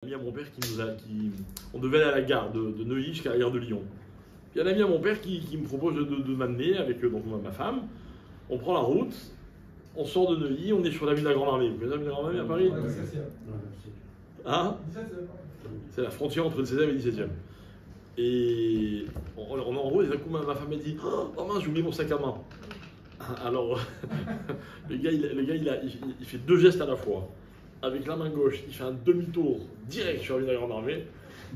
Ami à mon père on devait aller à la gare de Neuilly jusqu'à la gare de Lyon. Il y a un ami à mon père qui me propose de m'amener avec donc, ma femme. On prend la route, on sort de Neuilly, on est sur l'avenue de la Grande Armée. Vous connaissez l'avenue de la Grande Armée à Paris? Hein? C'est la frontière entre le 16e et le 17e. Et on est en route et d'un coup ma femme me dit « Oh mince, j'ai oublié mon sac à main ». Alors le gars il fait deux gestes à la fois. Avec la main gauche, il fait un demi-tour direct sur la Grande Armée.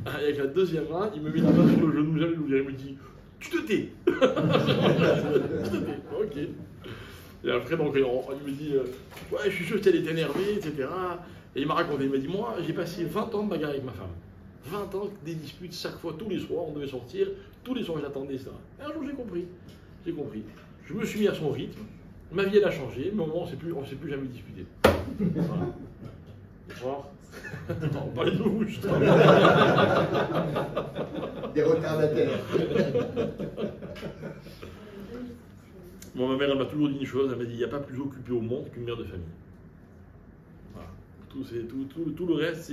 Et avec la deuxième main, il me met la main sur le genou, jamais l'oublier. Il me dit « Tu te tais !» Tu te tais, ok. Et après, donc, il me dit « Ouais, je suis sûr qu'elle est énervée, etc. » Et il m'a raconté, il m'a dit « Moi, j'ai passé 20 ans de bagarre avec ma femme. 20 ans, des disputes chaque fois, tous les soirs, on devait sortir. Tous les soirs, j'attendais ça. Et un jour, j'ai compris. Je me suis mis à son rythme. Ma vie, elle a changé, mais au moment, on ne s'est plus jamais disputé. Voilà. Bonsoir. On parlait de vous, justement. Des retardataires. Bon, ma mère, elle m'a toujours dit une chose, elle m'a dit, il n'y a pas plus occupé au monde qu'une mère de famille. Voilà. Tout le reste,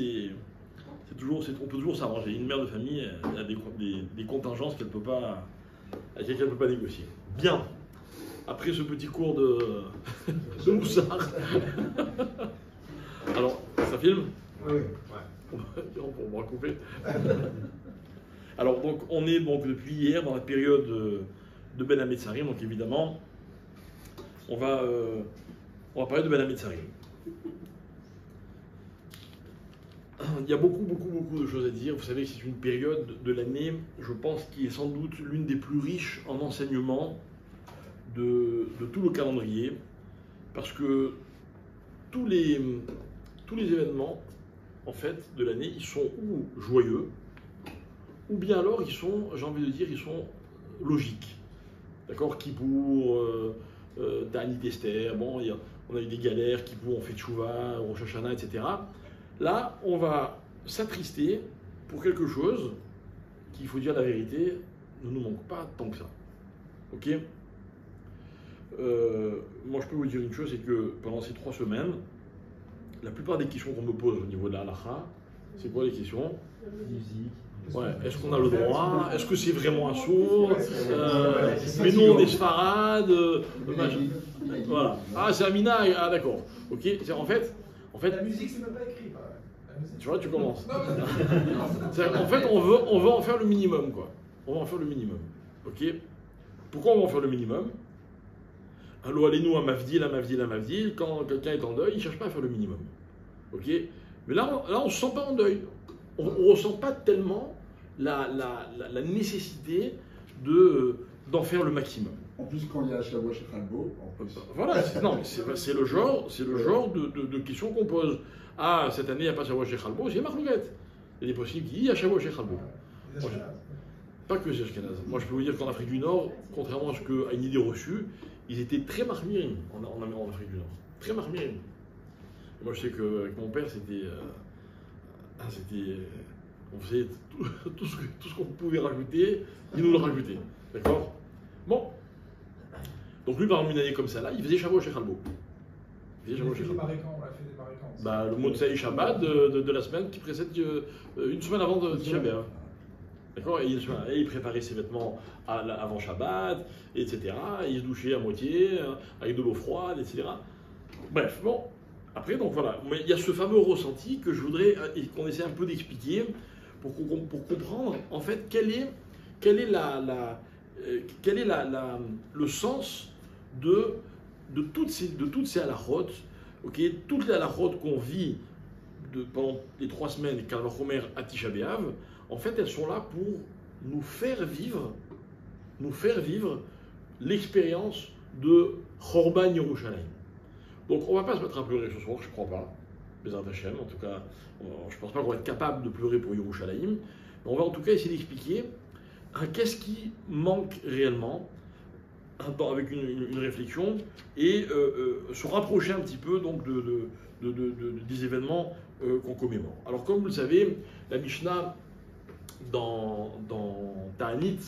on peut toujours s'arranger. Une mère de famille, elle a des contingences avec lesquelles elle ne peut pas négocier. Bien. Après ce petit cours de Moussard. Alors, ça filme? Oui. On va couper. Alors, donc, on est donc depuis hier dans la période de Ben Hametzarim, donc évidemment, on va parler de Ben Hametzarim. Il y a beaucoup de choses à dire. Vous savez que c'est une période de l'année, je pense, qui est sans doute l'une des plus riches en enseignement de tout le calendrier, parce que tous les événements, en fait, de l'année, ils sont ou joyeux, ou bien alors ils sont, j'ai envie de dire, ils sont logiques. D'accord? Kippour, Ta'anit Esther, bon, on a eu des galères, Kippour, on fait Tchouva, Rosh Hashanah, etc. Là, on va s'attrister pour quelque chose qui, il faut dire la vérité, ne nous manque pas tant que ça. Ok? Moi, je peux vous dire une chose, c'est que pendant ces 3 semaines, la plupart des questions qu'on me pose au niveau de la halakha, c'est quoi les questions? Ouais, est-ce qu'on a le droit? Est-ce que c'est vraiment un sourd? Mais nous, on est sfarad. Voilà. Ah, c'est Amina. Ah, d'accord. Ok. En fait. La musique, c'est même pas écrit. Tu vois, tu commences. En fait, on veut en faire le minimum, quoi. On va en faire le minimum. Ok. Pourquoi on va en faire le minimum? Allo, allez-nous à Mavdil. Quand quelqu'un est en deuil, il ne cherche pas à faire le minimum. Ok? Mais là, on ne se sent pas en deuil. On ne ressent pas tellement la nécessité d'en faire le maximum. En plus, quand il y a Shavuot chez Khalbo, voilà, c'est le genre de questions qu'on pose. Ah, cette année, il n'y a pas Shavuot chez Khalbo, c'est Marlouguette. Il est possible qu'il y ait Shavuot chez Khalbo. Pas que les Ashkenaz. Moi, je peux vous dire qu'en Afrique du Nord, contrairement à une idée reçue, ils étaient très marmirim en Afrique du Nord. Très marmirim. Moi, je sais qu'avec mon père, on faisait tout ce qu'on pouvait rajouter, il nous le rajoutait. D'accord? Bon. Donc lui, par exemple, une année comme ça, là, il faisait Shavuot chez Khalbo. On l'a fait démarrer quand? Bah, le Motsei Shabbat de la semaine qui précède une semaine avant de Tisha B'Av. D'accord? Et il préparait ses vêtements avant Shabbat, etc. Et il se douchait à moitié, avec de l'eau froide, etc. Bref, bon. Après, donc voilà. Mais il y a ce fameux ressenti que je voudrais qu'on essaie un peu d'expliquer pour comprendre, en fait, quel est le sens de toutes ces halachot, ok? Toutes les halachot qu'on vit pendant les 3 semaines de Kal Vachomer à Tisha B'Av, en fait, elles sont là pour nous faire vivre l'expérience de Chorban Yerushalayim. Donc, on ne va pas se mettre à pleurer ce soir, je ne crois pas. Bezrat Hashem, en tout cas, je ne pense pas qu'on va être capable de pleurer pour Yerushalayim. Mais on va en tout cas essayer d'expliquer qu'est-ce qui manque réellement avec une réflexion et se rapprocher un petit peu donc, des événements qu'on commémore. Alors, comme vous le savez, la Mishnah dans Ta'anit,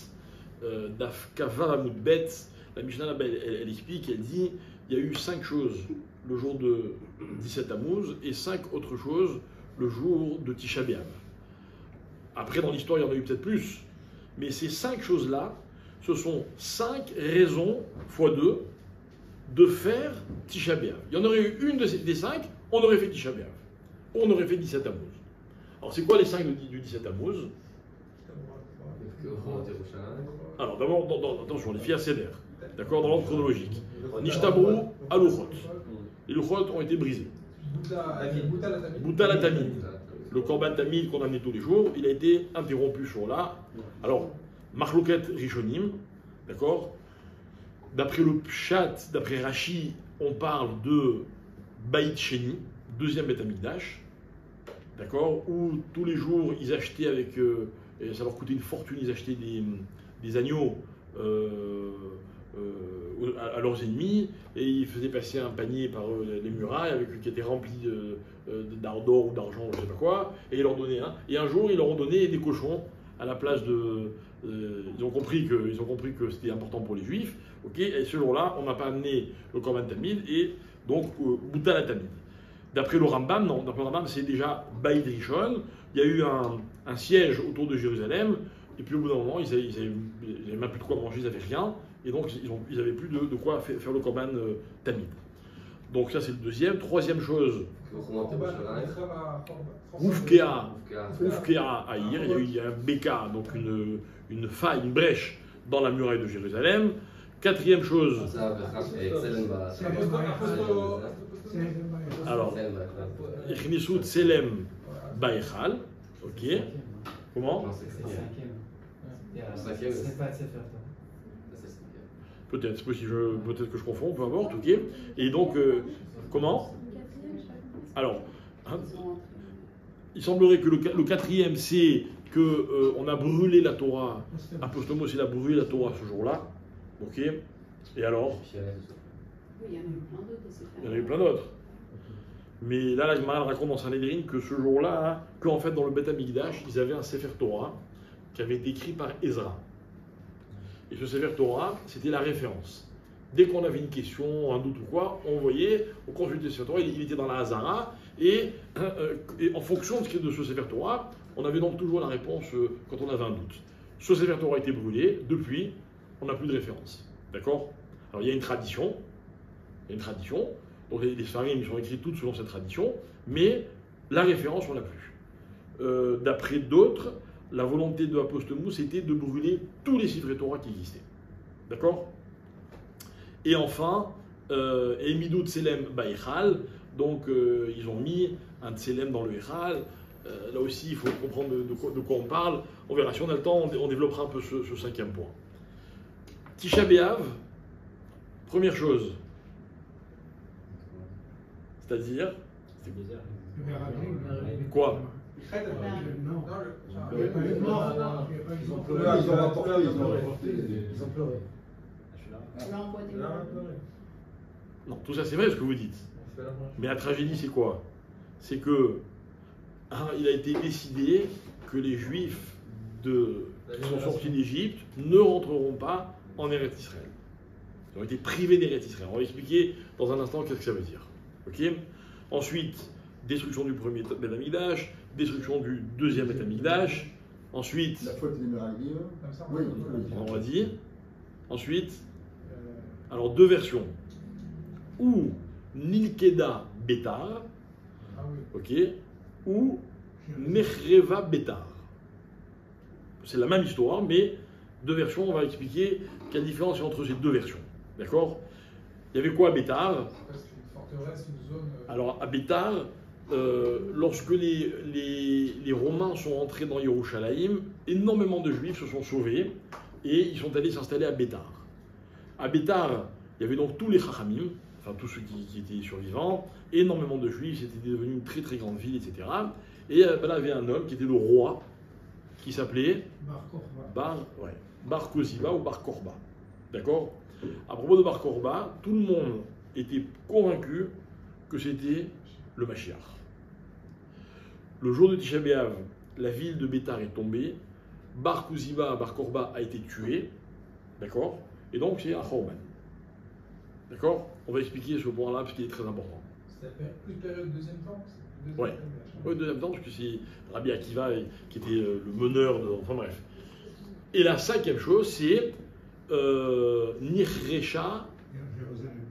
Daf Kava Amud Bet, la Mishnah elle explique, elle dit il y a eu 5 choses le jour de 17 Tammuz et 5 autres choses le jour de Tisha B'Av. Après, dans l'histoire, il y en a eu peut-être plus, mais ces 5 choses-là, ce sont 5 raisons, fois 2, de faire Tisha B'Av. Il y en aurait eu une des 5, on aurait fait Tisha B'Av. On aurait fait 17 Tammuz. Alors, c'est quoi les 5 du 17 Tammuz? Alors, d'abord, attention, les filles à Seder, d'accord, dans l'ordre chronologique. Nishtabru aluchot. Les luchot ont été brisés. Bouta la tamid. Le korban tamid qu'on amenait tous les jours, il a été interrompu sur là. Alors, Marloket Rishonim, d'accord. D'après le Pshat, d'après Rashi, on parle de Baït Sheni, deuxième Beth Amikdash, d'accord, où tous les jours ils achetaient avec, et ça leur coûtait une fortune, ils achetaient des agneaux à leurs ennemis, et ils faisaient passer un panier par les murailles qui était rempli d'or ou d'argent, je ne sais pas quoi, et ils leur donnaient un. Et un jour, ils leur ont donné des cochons à la place de. Ils ont compris que c'était important pour les Juifs, ok, et ce jour-là, on n'a pas amené le Korban Tamid, et donc Bouta la Tamid. D'après le Rambam, non, d'après le Rambam, c'est déjà Baïd Rishon. Il y a eu un siège autour de Jérusalem, et puis au bout d'un moment, ils n'avaient même plus de quoi manger, ils n'avaient rien, et donc ils n'avaient plus de quoi faire le Korban Tamid. Donc ça, c'est le deuxième. Troisième chose, Oufkea Aïr, il y a un Beka, donc une faille, une brèche dans la muraille de Jérusalem. Quatrième chose, alors, Echnisut Selem Baïchal, ok, comment? Peut-être, c'est possible, peut-être que je confonds, peu importe, ok. Et donc, comment? Alors, hein, il semblerait que le quatrième, c'est qu'on a brûlé la Torah, Apostomos, il a brûlé la Torah ce jour-là, ok. Et alors? Il y en a eu plein d'autres. Il y en a eu plein d'autres. Mais là, la Gemara raconte dans Sanhedrin que ce jour-là, qu'en fait, dans le Beth Amikdash, ils avaient un Sefer Torah qui avait été écrit par Ezra. Et ce Sefer Torah, c'était la référence. Dès qu'on avait une question, un doute ou quoi, on voyait, on consultait le Sefer Torah, il était dans la Hazara, et en fonction de ce Sefer Torah, on avait donc toujours la réponse quand on avait un doute. Ce Sefer Torah a été brûlé, depuis, on n'a plus de référence. D'accord? Alors il y a une tradition, donc les Sfarim ils sont écrits toutes selon cette tradition, mais la référence on l'a plus. D'après d'autres, la volonté de Apostomos était de brûler tous les Sifrei Torah qui existaient. D'accord? Et enfin, Emidou Tselem Baïchal, donc ils ont mis un Tselem dans le Echal. Là aussi, il faut comprendre de quoi on parle. On verra, si on a le temps, on développera un peu ce cinquième point. Tisha B'Av, première chose, c'est-à-dire quoi? Non, tout ça c'est vrai ce que vous dites. Mais la tragédie c'est quoi? C'est que il a été décidé que les Juifs qui sont sortis d'Égypte ne rentreront pas en Eretz Israël. Ils ont été privés d'Eretz Israël. On va expliquer dans un instant qu'est-ce que ça veut dire. Ok? Ensuite, destruction du premier Beth Amikdash, destruction du deuxième Beth Amikdash. Ensuite, la faute des Meraglim. Oui, on l'a dit. Ensuite, alors deux versions. Ou Nilkeda Betar, ok, ou Nechreva Betar. C'est la même histoire, mais deux versions. On va expliquer quelle différence il y a entre ces deux versions. D'accord? Il y avait quoi à Betar? Alors à Betar, lorsque les Romains sont entrés dans Yerushalayim, énormément de Juifs se sont sauvés et ils sont allés s'installer à Betar. À Betar, il y avait donc tous les Chachamim, enfin tous ceux qui étaient survivants, énormément de Juifs, c'était devenu une très très grande ville, etc. Et là, il y avait un homme qui était le roi, qui s'appelait Bar Koziba ou Bar Korba. D'accord? À propos de Bar Korba, tout le monde était convaincu que c'était le Mashiach. Le jour de Tisha B'Av, la ville de Bétar est tombée, Bar Koziba, Bar Korba a été tué, d'accord? Et donc c'est un Khorban. D'accord? On va expliquer ce point-là parce qu'il est très important. C'est plus période deuxième temps? Ouais. Oui, deuxième temps, parce que c'est Rabbi Akiva qui était le meneur de. Enfin bref. Et la cinquième chose, c'est Nirrecha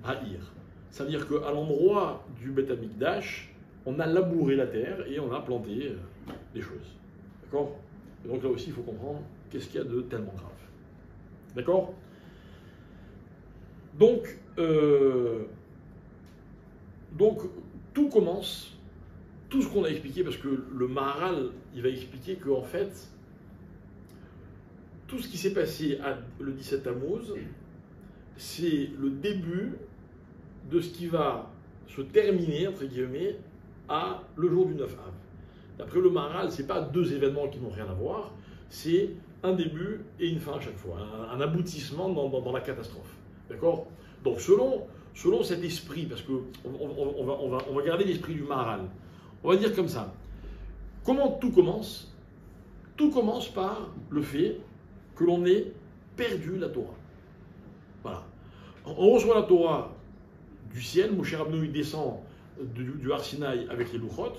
Ha'ir. Ça veut dire qu'à l'endroit du Beth Amikdash, on a labouré la terre et on a planté des choses. D'accord? Et donc là aussi, il faut comprendre qu'est-ce qu'il y a de tellement grave. D'accord? Donc, tout commence, tout ce qu'on a expliqué, parce que le Maharal, il va expliquer qu'en fait, tout ce qui s'est passé le 17 Tammuz, c'est le début de ce qui va se terminer, entre guillemets, le jour du 9 Av. D'après le Maharal, ce n'est pas deux événements qui n'ont rien à voir, c'est un début et une fin à chaque fois, un aboutissement dans la catastrophe. D'accord? Donc selon cet esprit, parce qu'on va garder l'esprit du Maharal, on va dire comme ça. Comment tout commence? Tout commence par le fait que l'on ait perdu la Torah. Voilà. On reçoit la Torah du ciel, Moshe Rabbeinu descend du Har Sinaï avec les Luchot,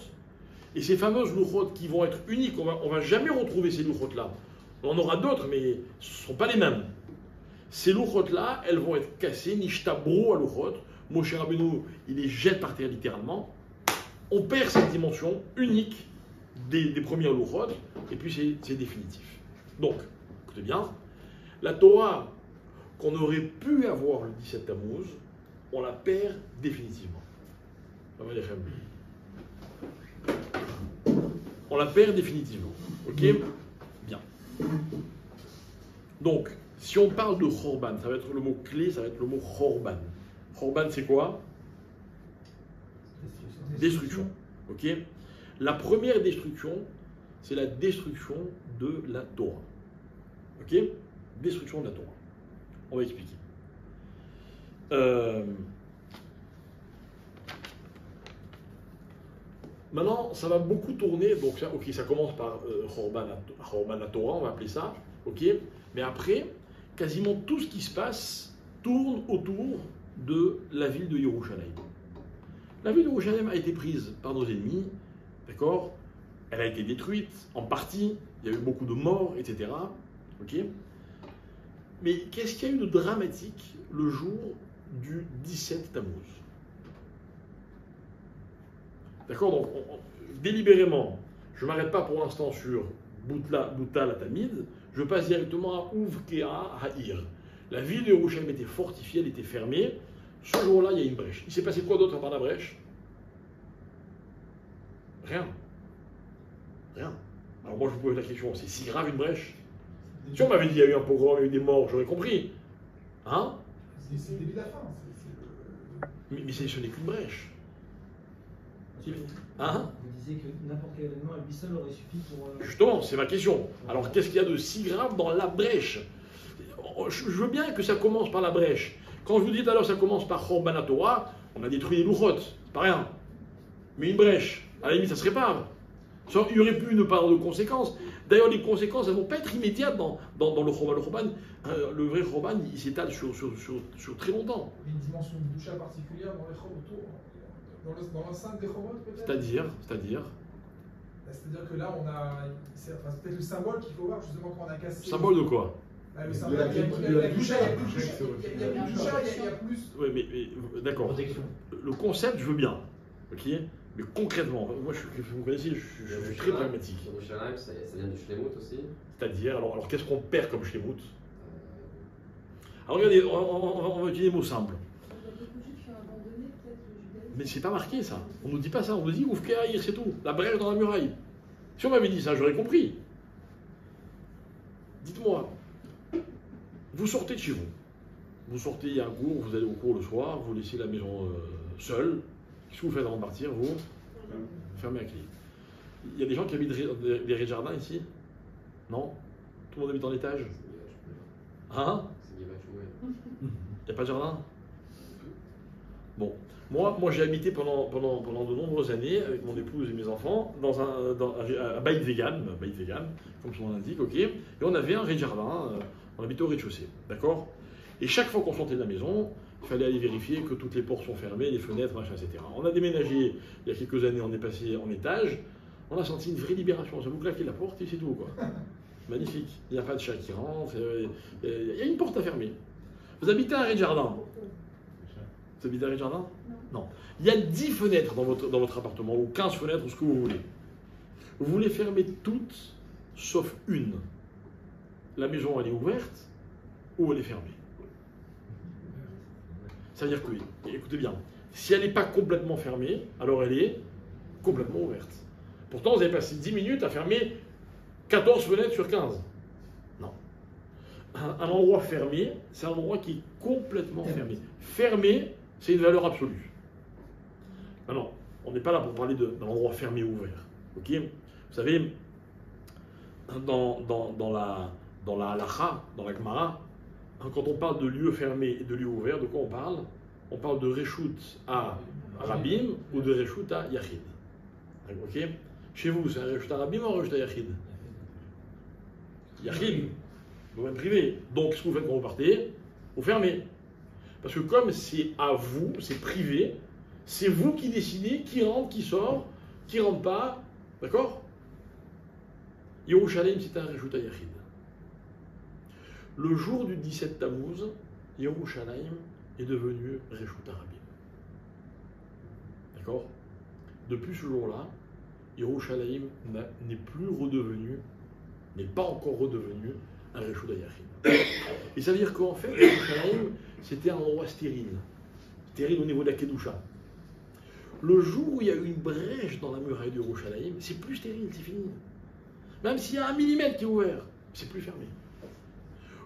et ces fameuses Luchot qui vont être uniques, on ne va jamais retrouver ces Luchot-là. On en aura d'autres, mais ce ne sont pas les mêmes. Ces Luchot-là, elles vont être cassées, Nishtabro à Luchot, Moshe Rabbeinu, il les jette par terre littéralement. On perd cette dimension unique des premières Luchot, et puis c'est définitif. Donc, écoutez bien, la Torah qu'on aurait pu avoir le 17 Tammuz, on la perd définitivement. On la perd définitivement. Ok? Bien. Donc, si on parle de Chorban, ça va être le mot clé, ça va être le mot Chorban. Chorban, c'est quoi? Destruction. Ok? La première destruction, c'est la destruction de la Torah. Ok? Destruction de la Torah. On va expliquer. Maintenant, ça va beaucoup tourner. Donc, ça commence par Chorban la Torah, on va appeler ça. Ok? Mais après, quasiment tout ce qui se passe tourne autour de la ville de Yerushalayim. La ville de Yerushalayim a été prise par nos ennemis, d'accord? Elle a été détruite en partie, il y a eu beaucoup de morts, etc. Ok? Mais qu'est-ce qu'il y a eu de dramatique le jour du 17 Tammuz? D'accord? Donc, délibérément, je ne m'arrête pas pour l'instant sur Bouta la Tamid, je passe directement à Uvkea Ha'ir. La ville de Yerushalayim était fortifiée, elle était fermée. Ce jour-là, il y a une brèche. Il s'est passé quoi d'autre à part la brèche? Rien. Rien. Alors moi, je vous pose la question, c'est si grave une brèche? Si on m'avait dit qu'il y a eu un pogrom, il y a eu des morts, j'aurais compris. Hein? C'est le début de la fin. Mais ce n'est qu'une brèche. Hein? Vous disiez que n'importe quel événement à lui seul aurait suffi pour... Justement, c'est ma question. Alors, qu'est-ce qu'il y a de si grave dans la brèche? Je veux bien que ça commence par la brèche. Quand je vous dis tout à l'heure ça commence par Chorban Torah, on a détruit les Luchot, c'est pas rien. Mais une brèche, à la limite, ça se répare. Il y aurait pu une part de conséquences. D'ailleurs, les conséquences, elles ne vont pas être immédiates dans le Chorban. Le vrai Chorban, il s'étale sur très longtemps. Il y a une dimension de doucha particulière dans les Chorban autour, dans l'enceinte des Chorban peut-être? C'est-à-dire C'est-à-dire que là, on a. C'est peut-être le symbole qu'il faut voir justement quand on a cassé. Symbole de quoi? Le symbole de la doucha, il y a plus. Oui, mais d'accord. Le concept, je veux bien. Ok? Mais concrètement, moi, vous connaissez, je suis très pragmatique. Yerushalayim, ça vient du Shlemut aussi. C'est-à-dire, alors qu'est-ce qu'on perd comme Shlemut? Alors regardez, on va utiliser des mots simples. Mais c'est pas marqué ça. On nous dit pas ça. On nous dit Uvkea, c'est tout. La brèche dans la muraille. Si on m'avait dit ça, j'aurais compris. Dites-moi, vous sortez de chez vous. Vous sortez, il y a un cours, vous allez au cours le soir, vous laissez la maison seule. Qu'est-ce que vous faites avant de partir? Vous fermez la clé. Il y a des gens qui habitent des jardins ici? Non? Tout le monde habite en étage? Hein? Il n'y a pas de jardin? Bon. Moi j'ai habité pendant de nombreuses années avec mon épouse et mes enfants à Beit Vegan, comme son nom l'indique, ok? Et on avait un rez-de-jardin, on habitait au rez-de-chaussée, d'accord? Et chaque fois qu'on sortait de la maison, il fallait aller vérifier que toutes les portes sont fermées, les fenêtres, machin, etc. On a déménagé il y a quelques années, on est passé en étage, on a senti une vraie libération. Ça vous claquez la porte et c'est tout, quoi. Magnifique. Il n'y a pas de chat qui rentre, il y a une porte à fermer. Vous habitez à un rez-de-jardin. Vous habitez à un rez-de-jardin? Non. Il y a 10 fenêtres dans votre appartement, ou 15 fenêtres, ou ce que vous voulez. Vous les fermez toutes, sauf une. La maison, elle est ouverte, ou elle est fermée. Ça veut dire que, écoutez bien, si elle n'est pas complètement fermée, alors elle est complètement ouverte. Pourtant, vous avez passé 10 minutes à fermer 14 fenêtres sur 15. Non. Un endroit fermé, c'est un endroit qui est complètement fermé. Fermé, c'est une valeur absolue. Maintenant, on n'est pas là pour parler d'un endroit fermé ou ouvert. Ok? Vous savez, dans la halakha, dans la Gemara, quand on parle de lieux fermés et de lieux ouverts, de quoi on parle? On parle de Reshut à Rabim ou de Reshut à Yachid. Ok? Chez vous, c'est un Reshut à Rabim ou un Reshut à Yachid? Yachid, domaine privé. Donc, ce que vous faites quand vous partez, vous fermez. Parce que comme c'est à vous, c'est privé, c'est vous qui décidez qui rentre, qui sort, qui rentre pas. D'accord? Yerushalayim, c'est un Reshut à Yachid. Le jour du 17 Tammuz, Yerushalayim est devenu Reshut à Rabim. D'accord? Depuis ce jour-là, Yerushalayim n'est plus redevenu, n'est pas encore redevenu un Reshut à Yachid. Et ça veut dire qu'en fait, Yerushalayim, c'était un endroit stérile. Stérile au niveau de la Kedusha. Le jour où il y a eu une brèche dans la muraille de Yerushalayim, c'est plus stérile, c'est fini. Même s'il y a 1 millimètre qui est ouvert, c'est plus fermé.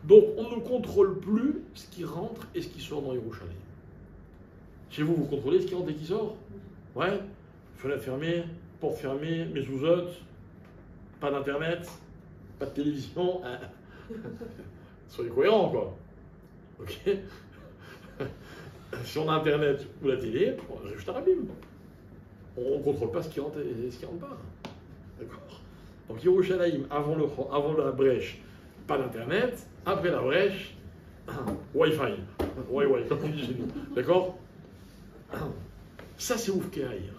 Donc, on ne contrôle plus ce qui rentre et ce qui sort dans Yerushalayim. Chez vous, vous contrôlez ce qui rentre et qui sort? Ouais. Fenêtre fermée, porte fermée, mezuzot, pas d'internet, pas de télévision. Soyez cohérents, quoi. Ok? Si on a internet ou la télé, on reste à Rabim. On ne contrôle pas ce qui rentre et ce qui rentre pas. D'accord? Donc, Yerushalayim, avant la brèche, pas d'internet. Après la brèche, Wi-Fi. Wi-Fi, comme on dit chez nous. D'accord? Ça, c'est Oufke Haïr.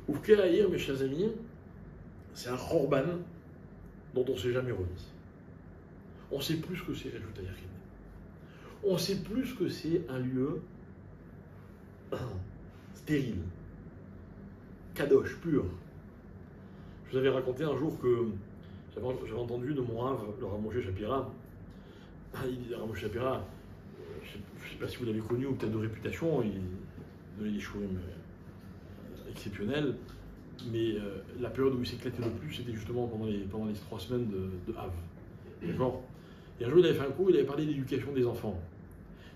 Oufke Haïr, mes chers amis, c'est un Khorban dont on ne s'est jamais remis. On ne sait plus ce que c'est Reshut à Yachid. On ne sait plus ce que c'est un lieu stérile, kadosh, pur. Je vous avais raconté un jour que j'avais entendu de mon Rav, le Rav Moshe Shapira. Le Rav Moshe Shapira, je ne sais pas si vous l'avez connu ou peut-être de réputation, il donnait des chourim exceptionnels, mais la période où il s'éclatait le plus, c'était justement pendant les 3 semaines de Av. D'accord? Et un jour, il avait fait un cours, il avait parlé d'éducation des enfants.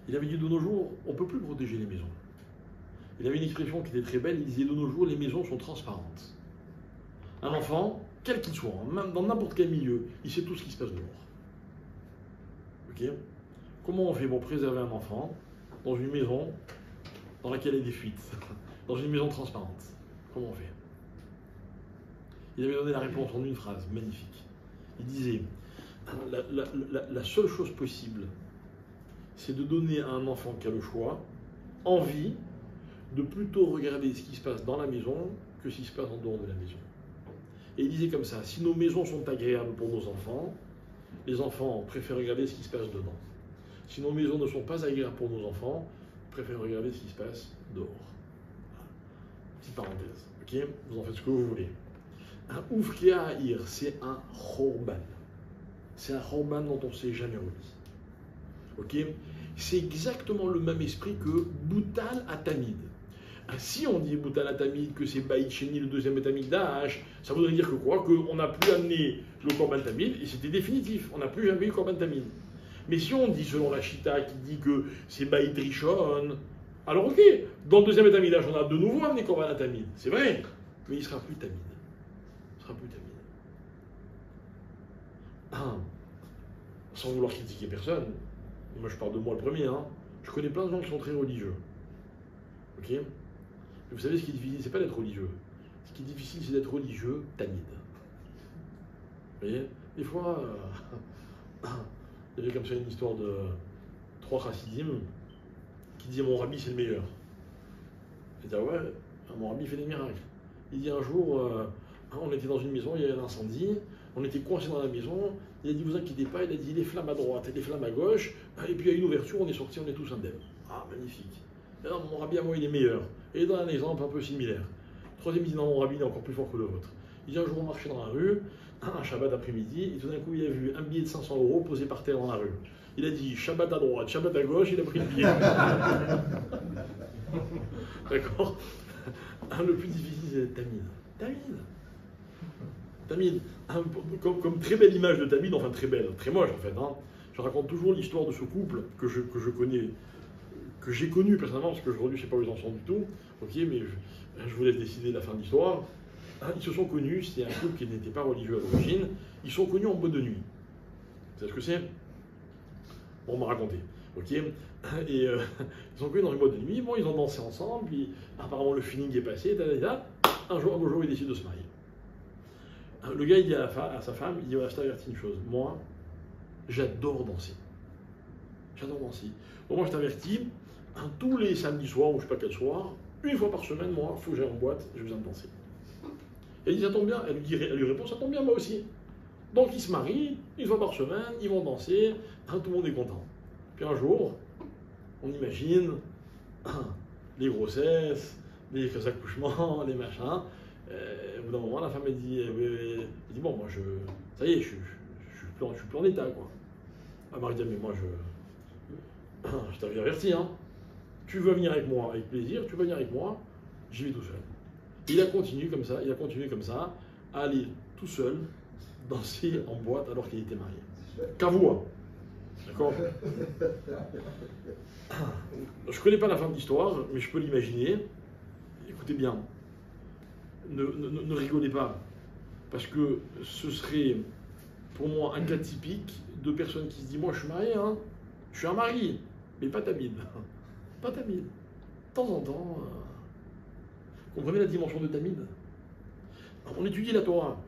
Il avait dit de nos jours, on ne peut plus protéger les maisons. Il avait une expression qui était très belle, il disait de nos jours, les maisons sont transparentes. Un enfant, quel qu'il soit, même dans n'importe quel milieu, il sait tout ce qui se passe dehors. Ok? Comment on fait pour préserver un enfant dans une maison dans laquelle il y a des fuites, dans une maison transparente? Comment on fait? Il avait donné la réponse en une phrase, magnifique. Il disait, la seule chose possible, c'est de donner à un enfant qui a le choix, envie de plutôt regarder ce qui se passe dans la maison que ce qui se passe en dehors de la maison. Et il disait comme ça, si nos maisons sont agréables pour nos enfants, les enfants préfèrent regarder ce qui se passe dedans. Si nos maisons ne sont pas agréables pour nos enfants, ils préfèrent regarder ce qui se passe dehors. Voilà. Petite parenthèse, ok? Vous en faites ce que vous voulez. Un Oufke Haïr, c'est un Khorban. C'est un Khorban dont on ne s'est jamais remis. Ok? C'est exactement le même esprit que Boutal Atamid. Si on dit Boutal Atamid, que c'est Baït Sheni, le deuxième Atamid d'Ahash, ça voudrait dire que quoi? Qu'on n'a plus amené le Korban Tamid et c'était définitif. On n'a plus jamais eu le Korban Tamid. Mais si on dit selon la Chita qui dit que c'est Baït Rishon, alors ok, dans le deuxième Atamid d'Ahash, on a de nouveau amené Korban Tamid. C'est vrai, mais il ne sera plus Tamid. Il ne sera plus Tamid. Sans vouloir critiquer personne, moi je parle de moi le premier, hein. Je connais plein de gens qui sont très religieux. Ok? Mais vous savez ce qui est difficile, c'est pas d'être religieux. Ce qui est difficile, c'est d'être religieux tamid. Vous voyez? Des fois, il y avait comme ça une histoire de 3 chassidim qui disait mon rabbi c'est le meilleur. Il dit ah ouais, mon rabbi fait des miracles. Il dit un jour, on était dans une maison, il y avait un incendie, on était coincés dans la maison, il a dit vous inquiétez pas, il a dit les flammes à droite et les flammes à gauche, et puis il y a une ouverture, on est sortis, on est tous indemnes. Ah magnifique. Et non, mon rabbi à moi il est meilleur. Et il donne un exemple un peu similaire. Troisième, il dit non, mon rabbi il est encore plus fort que le vôtre. Il dit un jour on marchait dans la rue, un Shabbat après-midi, et tout d'un coup il a vu un billet de 500 € posé par terre dans la rue. Il a dit Shabbat à droite, Shabbat à gauche, il a pris le billet. D'accord. Le plus difficile c'est Tamid. Tamid, comme très belle image de Tamid, enfin très belle, très moche en fait. Hein. Je raconte toujours l'histoire de ce couple que je connais, que j'ai connu personnellement, parce qu'aujourd'hui je ne sais pas où ils en sont du tout, ok, mais je vous laisse décider de la fin de l'histoire. Ils se sont connus, c'était un couple qui n'était pas religieux à l'origine, ils sont connus en boîte de nuit. Vous savez ce que c'est? On m'a raconté, ok. Et ils sont connus dans une boîte de nuit, bon, ils ont dansé ensemble, puis apparemment le feeling est passé, un beau jour, ils décident de se marier. Le gars, il dit à sa femme, il dit, voilà, je t'avertis une chose, moi, j'adore danser. J'adore danser. Bon, moi, je t'avertis, tous les samedis soirs, ou je ne sais pas quel soir, une fois par semaine, moi, il faut que j'aille en boîte, j'ai besoin de danser. Et il dit, ça tombe bien, elle lui répond, ça tombe bien, moi aussi. Donc, ils se marient, une fois par semaine, ils vont danser, tout le monde est content. Puis un jour, on imagine les grossesses, les accouchements, les machins. Au bout d'un moment, la femme elle dit bon, moi, ça y est, je suis plus en état, quoi. Elle m'a dit, mais moi, je t'avais averti, hein. Tu veux venir avec moi, avec plaisir, tu veux venir avec moi, j'y vais tout seul. Il a continué comme ça, à aller tout seul danser en boîte alors qu'il était marié. Qu'avoue. D'accord. Je ne connais pas la fin de l'histoire, mais je peux l'imaginer. Écoutez bien, ne rigolez pas, parce que ce serait pour moi un cas typique de personnes qui se disent moi je suis marié, hein, je suis un mari, mais pas Tamid. Pas Tamid. De temps en temps, comprenez la dimension de Tamid. On étudie la Torah.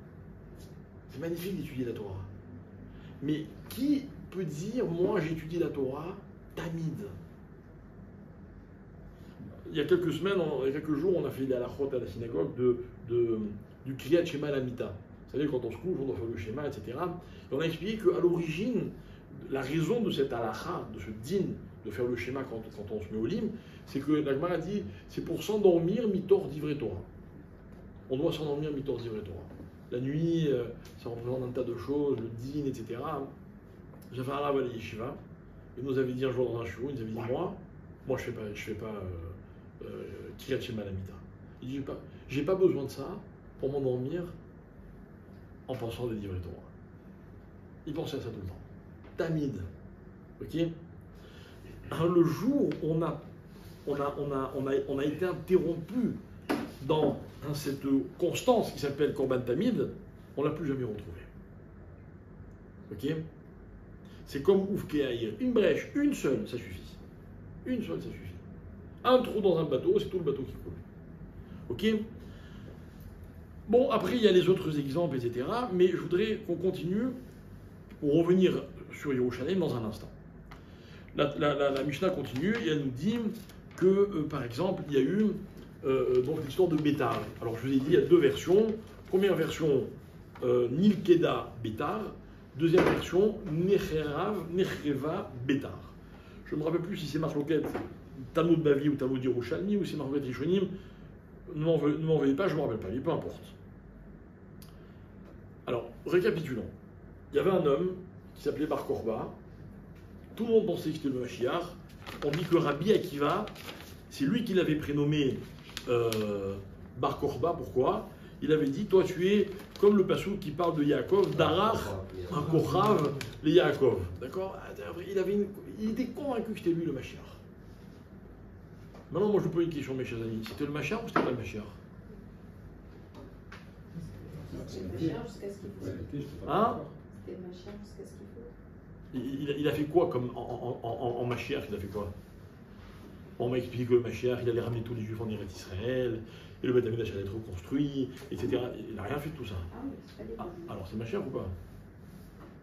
C'est magnifique d'étudier la Torah. Mais qui peut dire moi j'étudie la Torah Tamid? Il y a quelques semaines, il y a quelques jours, on a fait des halachot à la synagogue du Kriyat Shema Lamita. Vous savez, quand on se couche, on doit faire le schéma, etc. Et on a expliqué qu'à l'origine, la raison de cette halacha, de ce din, de faire le schéma quand on se met au lim, c'est que la Gemara dit c'est pour s'endormir mitor divrei Torah. On doit s'endormir mitor divrei Torah. La nuit, ça représente un tas de choses, le din, etc. J'avais un rabbin à la yeshiva, il nous avait dit un jour dans un shiur, il nous avait dit moi je fais pas Kriyat Shema Lamita. Il dit j'ai pas besoin de ça pour m'endormir en pensant des divrei Torah. Il pensait à ça tout le temps. Tamid, ok. Le jour où on a été interrompu dans cette constance qui s'appelle Korban Tamid, on ne l'a plus jamais retrouvé. Ok. C'est comme Oufkeaïr, une brèche, une seule, ça suffit. Une seule, ça suffit. Un trou dans un bateau, c'est tout le bateau qui coule. Ok. Bon, après, il y a les autres exemples, etc. Mais je voudrais qu'on continue pour revenir sur Yerushalayim dans un instant. La Mishnah continue et elle nous dit que, par exemple, il y a eu donc l'histoire de Bétar. Alors, je vous ai dit, il y a deux versions. Première version, Nilkeda Bétar. Deuxième version, Necheva Bétar. Je ne me rappelle plus si c'est Marloquette, Talmud Bavi ou Talmud Yerushalmi, ou c'est Marloquette Rishonim. Ne m'en veuillez pas, je ne me rappelle pas, mais peu importe. Alors, récapitulons. Il y avait un homme qui s'appelait Bar Korba. Tout le monde pensait que c'était le Mashiach. On dit que Rabbi Akiva, c'est lui qui l'avait prénommé Bar Korba. Pourquoi? Il avait dit, toi tu es comme le passouk qui parle de Yaakov, Darach, un Kochav, les Yaakov. D'accord? Il était convaincu que c'était lui le Mashiach. Maintenant, moi je vous pose une question, mes chers amis. C'était le Mashiach ou c'était pas le Mashiach? C'était le Mashiach jusqu'à ce qu'il faut. Hein? C'était le Mashiach jusqu'à ce qu'il faut. Il a fait quoi comme en Mashiach? Il a fait quoi? On m'a expliqué que le Mashiach, il allait ramener tous les Juifs en Eretz Israël, et le Beth Amikdash allait être reconstruit, etc. Il n'a rien fait de tout ça. Alors c'est Mashiach ou pas?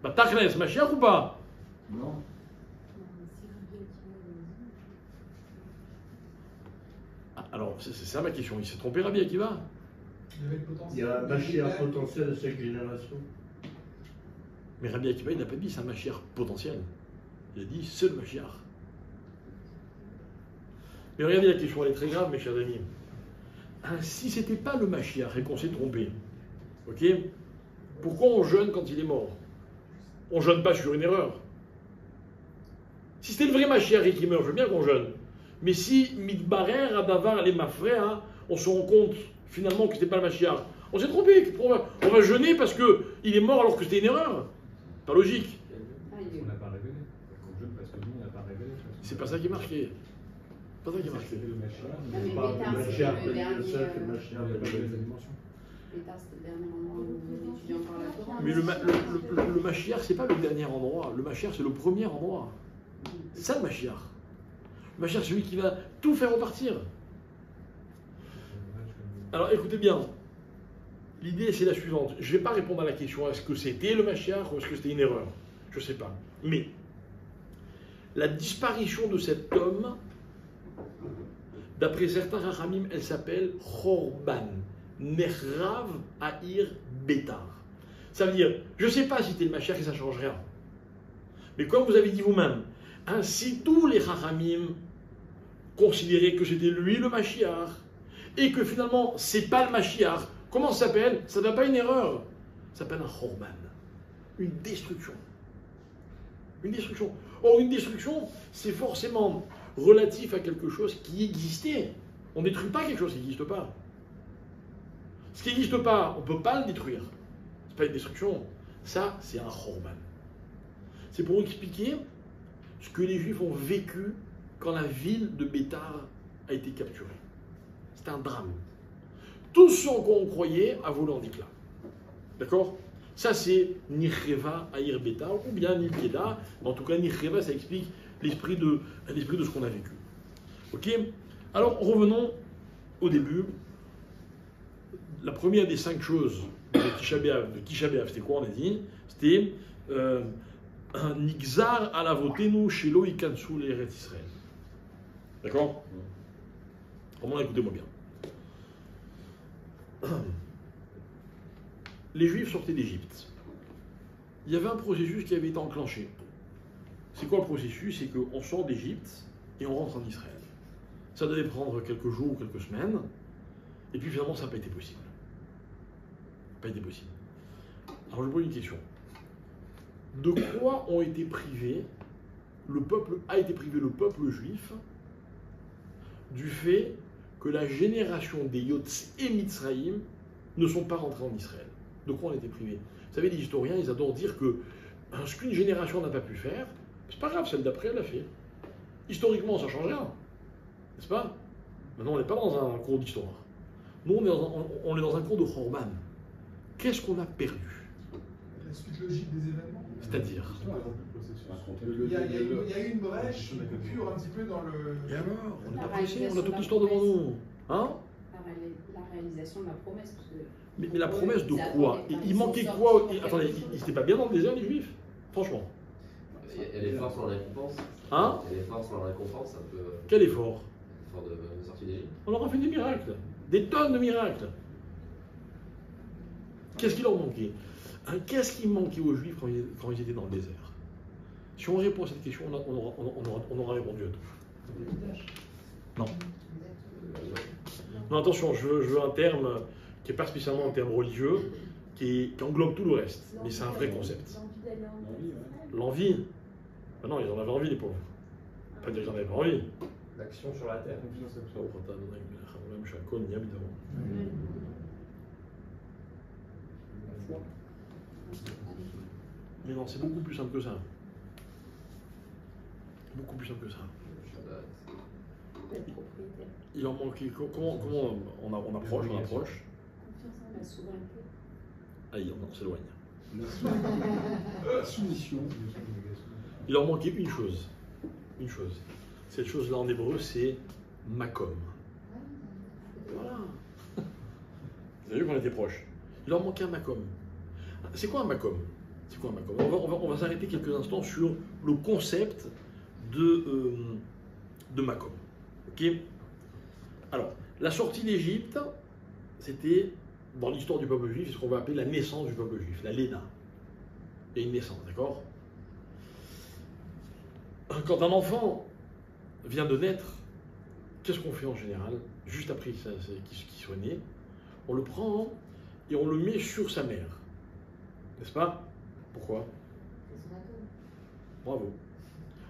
Bah Tachles, Mashiach ou pas? Non. Alors, c'est ça ma question. Il s'est trompé, Rabbi Akiva? Il y avait le potentiel. Il y a un Mashiach potentiel de chaque génération. Mais Rabbi Akiva, il n'a pas dit c'est un Mashiach potentiel. Il a dit c'est le Mashiach. Mais regardez, la question, elle est très grave, mes chers amis. Si ce n'était pas le Mashiach et qu'on s'est trompé, ok, pourquoi on jeûne quand il est mort? On ne jeûne pas sur une erreur. Si c'était le vrai Mashiach et qu'il meurt, je veux bien qu'on jeûne. Mais si Midbarer, Adavar, les Mafré, on se rend compte finalement que ce n'était pas le Mashiach, on s'est trompé. On va jeûner parce qu'il est mort alors que c'était une erreur. Pas logique. On n'a pas révélé. On jeûne parce que nous, on n'a pas révélé. C'est pas ça qui est marqué. C'est pas ça qui est marqué. C'était le Mashiach. Ah, mais Pas Bétar, le c'était Mashiach, le le dernier. seul que le Mashiach. Il n'y a pas les dimensions. Bétar, c'était le dernier moment où on étudiait encore la Torah. Mais le Mashiach, c'est pas le dernier endroit. Le Mashiach, c'est le premier endroit. C'est ça le Mashiach. Le Mashiach, c'est celui qui va tout faire repartir. Alors écoutez bien. L'idée, c'est la suivante. Je ne vais pas répondre à la question est-ce que c'était le Mashiach ou est-ce que c'était une erreur. Je ne sais pas. Mais la disparition de cet homme, d'après certains Rachamim, elle s'appelle Chorban. Nehrav Aïr Bétar. Ça veut dire, je ne sais pas si c'était le Mashiach et ça ne change rien. Mais comme vous avez dit vous-même, si tous les Chachamim considéraient que c'était lui le Mashiach et que finalement c'est pas le Mashiach, comment ça s'appelle? Ça n'a pas une erreur. Ça s'appelle un Chorban. Une destruction. Une destruction. Or, une destruction, c'est forcément relatif à quelque chose qui existait. On ne détruit pas quelque chose qui n'existe pas. Ce qui n'existe pas, on ne peut pas le détruire. Ce n'est pas une destruction. Ça, c'est un Chorban. C'est pour expliquer ce que les Juifs ont vécu quand la ville de Bétar a été capturée. C'est un drame. Tout ce en quoi on croyait a volé en éclats. D'accord? Ça, c'est Nircheva Aïr Bétar, ou bien Nilkeda. En tout cas, Nircheva, ça explique l'esprit de ce qu'on a vécu. Ok? Alors, revenons au début. La première des 5 choses de Tisha B'Av, c'était quoi on a dit? C'était un Nixar à la votenu Shelo Ikansu l'Eretz Israël. D'accord? Comment écoutez-moi bien. Les Juifs sortaient d'Égypte. Il y avait un processus qui avait été enclenché. C'est quoi le processus? C'est qu'on sort d'Égypte et on rentre en Israël. Ça devait prendre quelques jours ou quelques semaines, et puis finalement ça n'a pas été possible. Pas été possible. Alors je vous pose une question. De quoi ont été privés le peuple juif du fait que la génération des Yotz et Mitzraïm ne sont pas rentrés en Israël? De quoi on a été privés? Vous savez, les historiens, ils adorent dire que ce qu'une génération n'a pas pu faire, c'est pas grave, celle d'après, elle l'a fait. Historiquement, ça ne change rien. N'est-ce pas? Maintenant, on n'est pas dans un cours d'histoire. Nous, on est dans un cours de Chorban. Qu'est-ce qu'on a perdu? La suite logique des événements. C'est-à-dire? Il y a eu une brèche, une coupure un petit peu dans le. Et alors? On n'est La pas pressé, on a réalisation toute de l'histoire la devant promesse. nous. Hein? La réalisation de la promesse. Parce que Mais la promesse de ils quoi? attendaient pas, Il ils manquait sont quoi? sortis pour Attendez, quelque chose. ils n'étaient pas bien dans le désert, les Juifs? Franchement. Il y a des forces dans la récompense. Hein? Il y a des forces dans la récompense, un peu. Quel effort? L'effort de sortie d'Égypte. On leur a fait des miracles. Des tonnes de miracles. Qu'est-ce qui leur manquait? Qu'est-ce qui manquait aux Juifs quand ils étaient dans le désert? Si on répond à cette question, on aura répondu à tout. Non. Non, attention, je veux un terme qui n'est pas spécialement un terme religieux, qui englobe tout le reste. Mais c'est un vrai concept. L'envie. Ben non, ils en avaient envie, les pauvres. Pas dire qu'ils n'en avaient pas envie. L'action sur la terre. Mais non, c'est beaucoup plus simple que ça. Beaucoup plus simple que ça. D'être propriétaire. Il en manquait. Comment on approche? La souveraineté. Aïe, on s'éloigne. La soumission. Il leur manquait une chose. Une chose. Cette chose-là en hébreu, c'est makom. Voilà. Vous avez vu qu'on était proche. Il leur manquait un makom. C'est quoi un makom? C'est quoi un makom? On va s'arrêter quelques instants sur le concept de makom. Ok? Alors, La sortie d'Égypte, c'était, dans l'histoire du peuple juif, ce qu'on va appeler la naissance du peuple juif, la Léna. Il y a une naissance, d'accord? Quand un enfant vient de naître, qu'est-ce qu'on fait en général? Juste après qu'il soit né, on le prend et on le met sur sa mère. N'est-ce pas? Pourquoi? Bravo.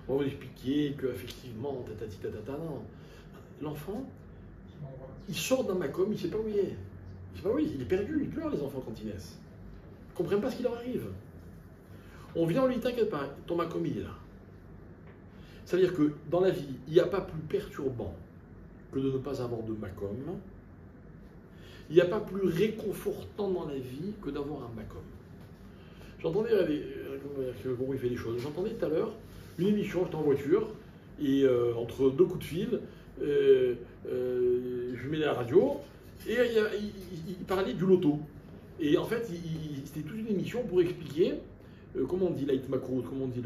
On va vous expliquer qu'effectivement, non. L'enfant, il sort d'un macom, il ne sait pas où il est. Il sait pas où il est, il est perdu, il pleure les enfants quand ils naissent. Ils ne comprennent pas ce qui leur arrive. On vient, on lui dit, t'inquiète pas, ton macom il est là. Ça veut dire que dans la vie, il n'y a pas plus perturbant que de ne pas avoir de macom. Il n'y a pas plus réconfortant dans la vie que d'avoir un macom. J'entendais, comment il fait les choses, j'entendais tout à l'heure une émission, j'étais en voiture, et entre deux coups de fil, je mets la radio, et il parlait du loto. Et en fait, c'était toute une émission pour expliquer, comment on dit l'Aït-Makrout, comment on dit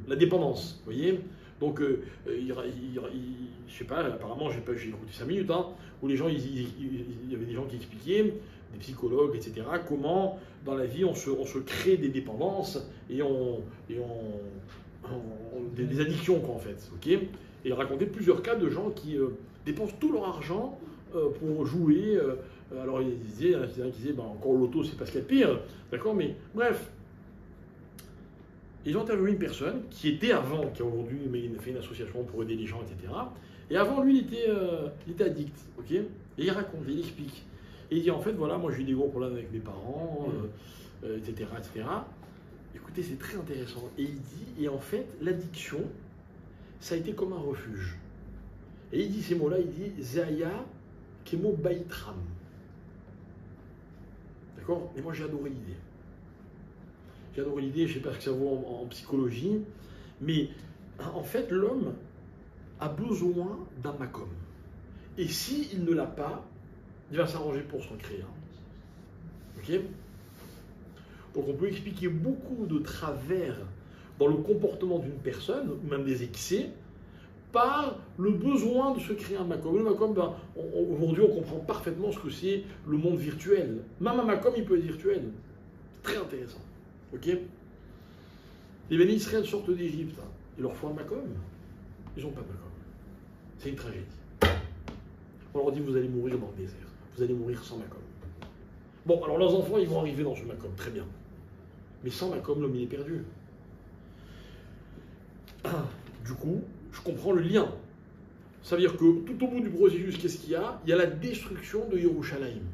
la dépendance, vous voyez. Donc, je sais pas, apparemment, j'ai écouté 5 minutes, hein, où les gens, il y avait des gens qui expliquaient, des psychologues, etc., comment dans la vie on se crée des dépendances et des addictions, quoi, en fait. Ok. Et il racontait plusieurs cas de gens qui dépensent tout leur argent pour jouer. Alors, il y en a qui disaient, bah, encore l'auto, c'est pas ce qu'il y a de pire, d'accord, mais bref. Ils ont interviewé une personne qui était avant, qui a aujourd'hui fait une association pour aider les gens, etc. Et avant, lui, il était addict, ok. Et il raconte, il explique. Et il dit, en fait, voilà, moi j'ai eu des gros problèmes avec mes parents, etc., etc. Écoutez, c'est très intéressant. Et il dit, et en fait, l'addiction, ça a été comme un refuge. Et il dit ces mots-là, il dit, Zaya Kemo Baitram. D'accord? Et moi, j'ai adoré l'idée. J'ai adoré l'idée, je ne sais pas ce que ça vaut en psychologie, mais en fait, l'homme a besoin d'un macom. Et s'il ne l'a pas, il va s'arranger pour s'en créer un. Ok? Donc on peut expliquer beaucoup de travers dans le comportement d'une personne, ou même des excès, par le besoin de se créer un macom. Le macom, ben, aujourd'hui, on comprend parfaitement ce que c'est le monde virtuel. Même un macom, il peut être virtuel. C'est très intéressant. Ok? Les bénis Israël sortent d'Égypte. Il leur faut un macom. Ils n'ont pas de macom. C'est une tragédie. On leur dit, vous allez mourir dans le désert. Vous allez mourir sans macom. Bon, alors leurs enfants, ils vont arriver dans ce macom. Très bien. Mais sans macom, l'homme, il est perdu. Du coup, je comprends le lien. Ça veut dire que tout au bout du processus, qu'est-ce qu'il y a? Il y a la destruction de Yerushalayim.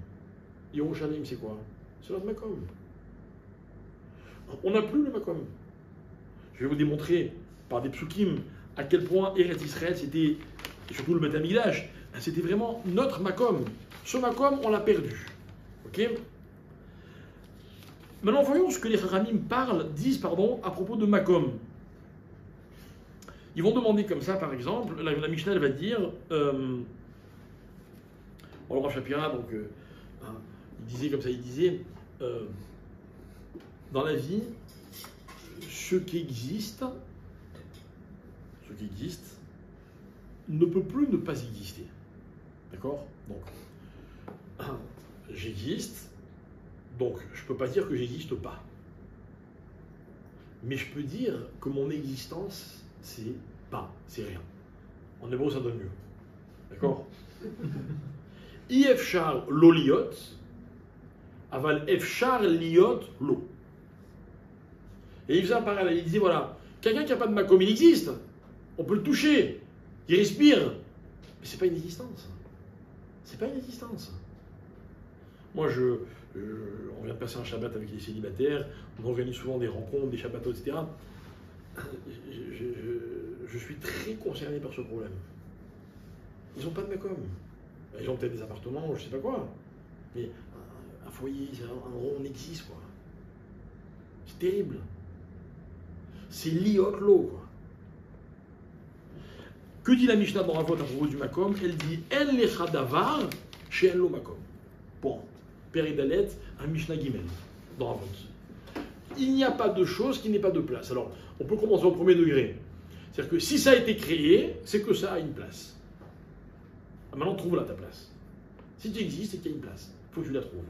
Yerushalayim, c'est quoi? C'est notre macom. On n'a plus le macom. Je vais vous démontrer par des psukim à quel point Eretz Israël, c'était, et surtout le Beth Amikdash, c'était vraiment notre macom. Ce macom, on l'a perdu. Ok? Maintenant, voyons ce que les Haramim disent à propos de macom. Ils vont demander comme ça, par exemple, la Mishnah elle va dire, le Rav Shapira, donc, il disait comme ça, dans la vie, ce qui existe ne peut plus ne pas exister. D'accord? Donc, j'existe, donc je ne peux pas dire que j'existe pas. Mais je peux dire que mon existence, c'est pas, c'est rien. En hébreu, ça donne mieux. D'accord? Ifshar lo liot, aval efshar liot lo. Et il faisait un parallèle, il disait voilà, quelqu'un qui n'a pas de macom, il existe, on peut le toucher, il respire, mais c'est pas une existence. C'est pas une existence. Moi, on vient de passer un Shabbat avec les célibataires, on organise souvent des rencontres, des Shabbatot, etc. Je suis très concerné par ce problème. Ils n'ont pas de macom. Ils ont peut-être des appartements, je sais pas quoi. Mais un foyer, un rond, on existe, quoi. C'est terrible. C'est liot lo, quoi. Que dit la Mishnah dans Ravot à propos du makom? Elle dit En lecha davar she'en lo makom. Bon, Péridalet, un Mishnah Gimel dans Ravot. Il n'y a pas de chose qui n'ait pas de place. Alors, on peut commencer au premier degré. C'est-à-dire que si ça a été créé, c'est que ça a une place. Maintenant, trouve-la ta place. Si tu existes, c'est qu'il y a une place. Il faut que tu la trouves.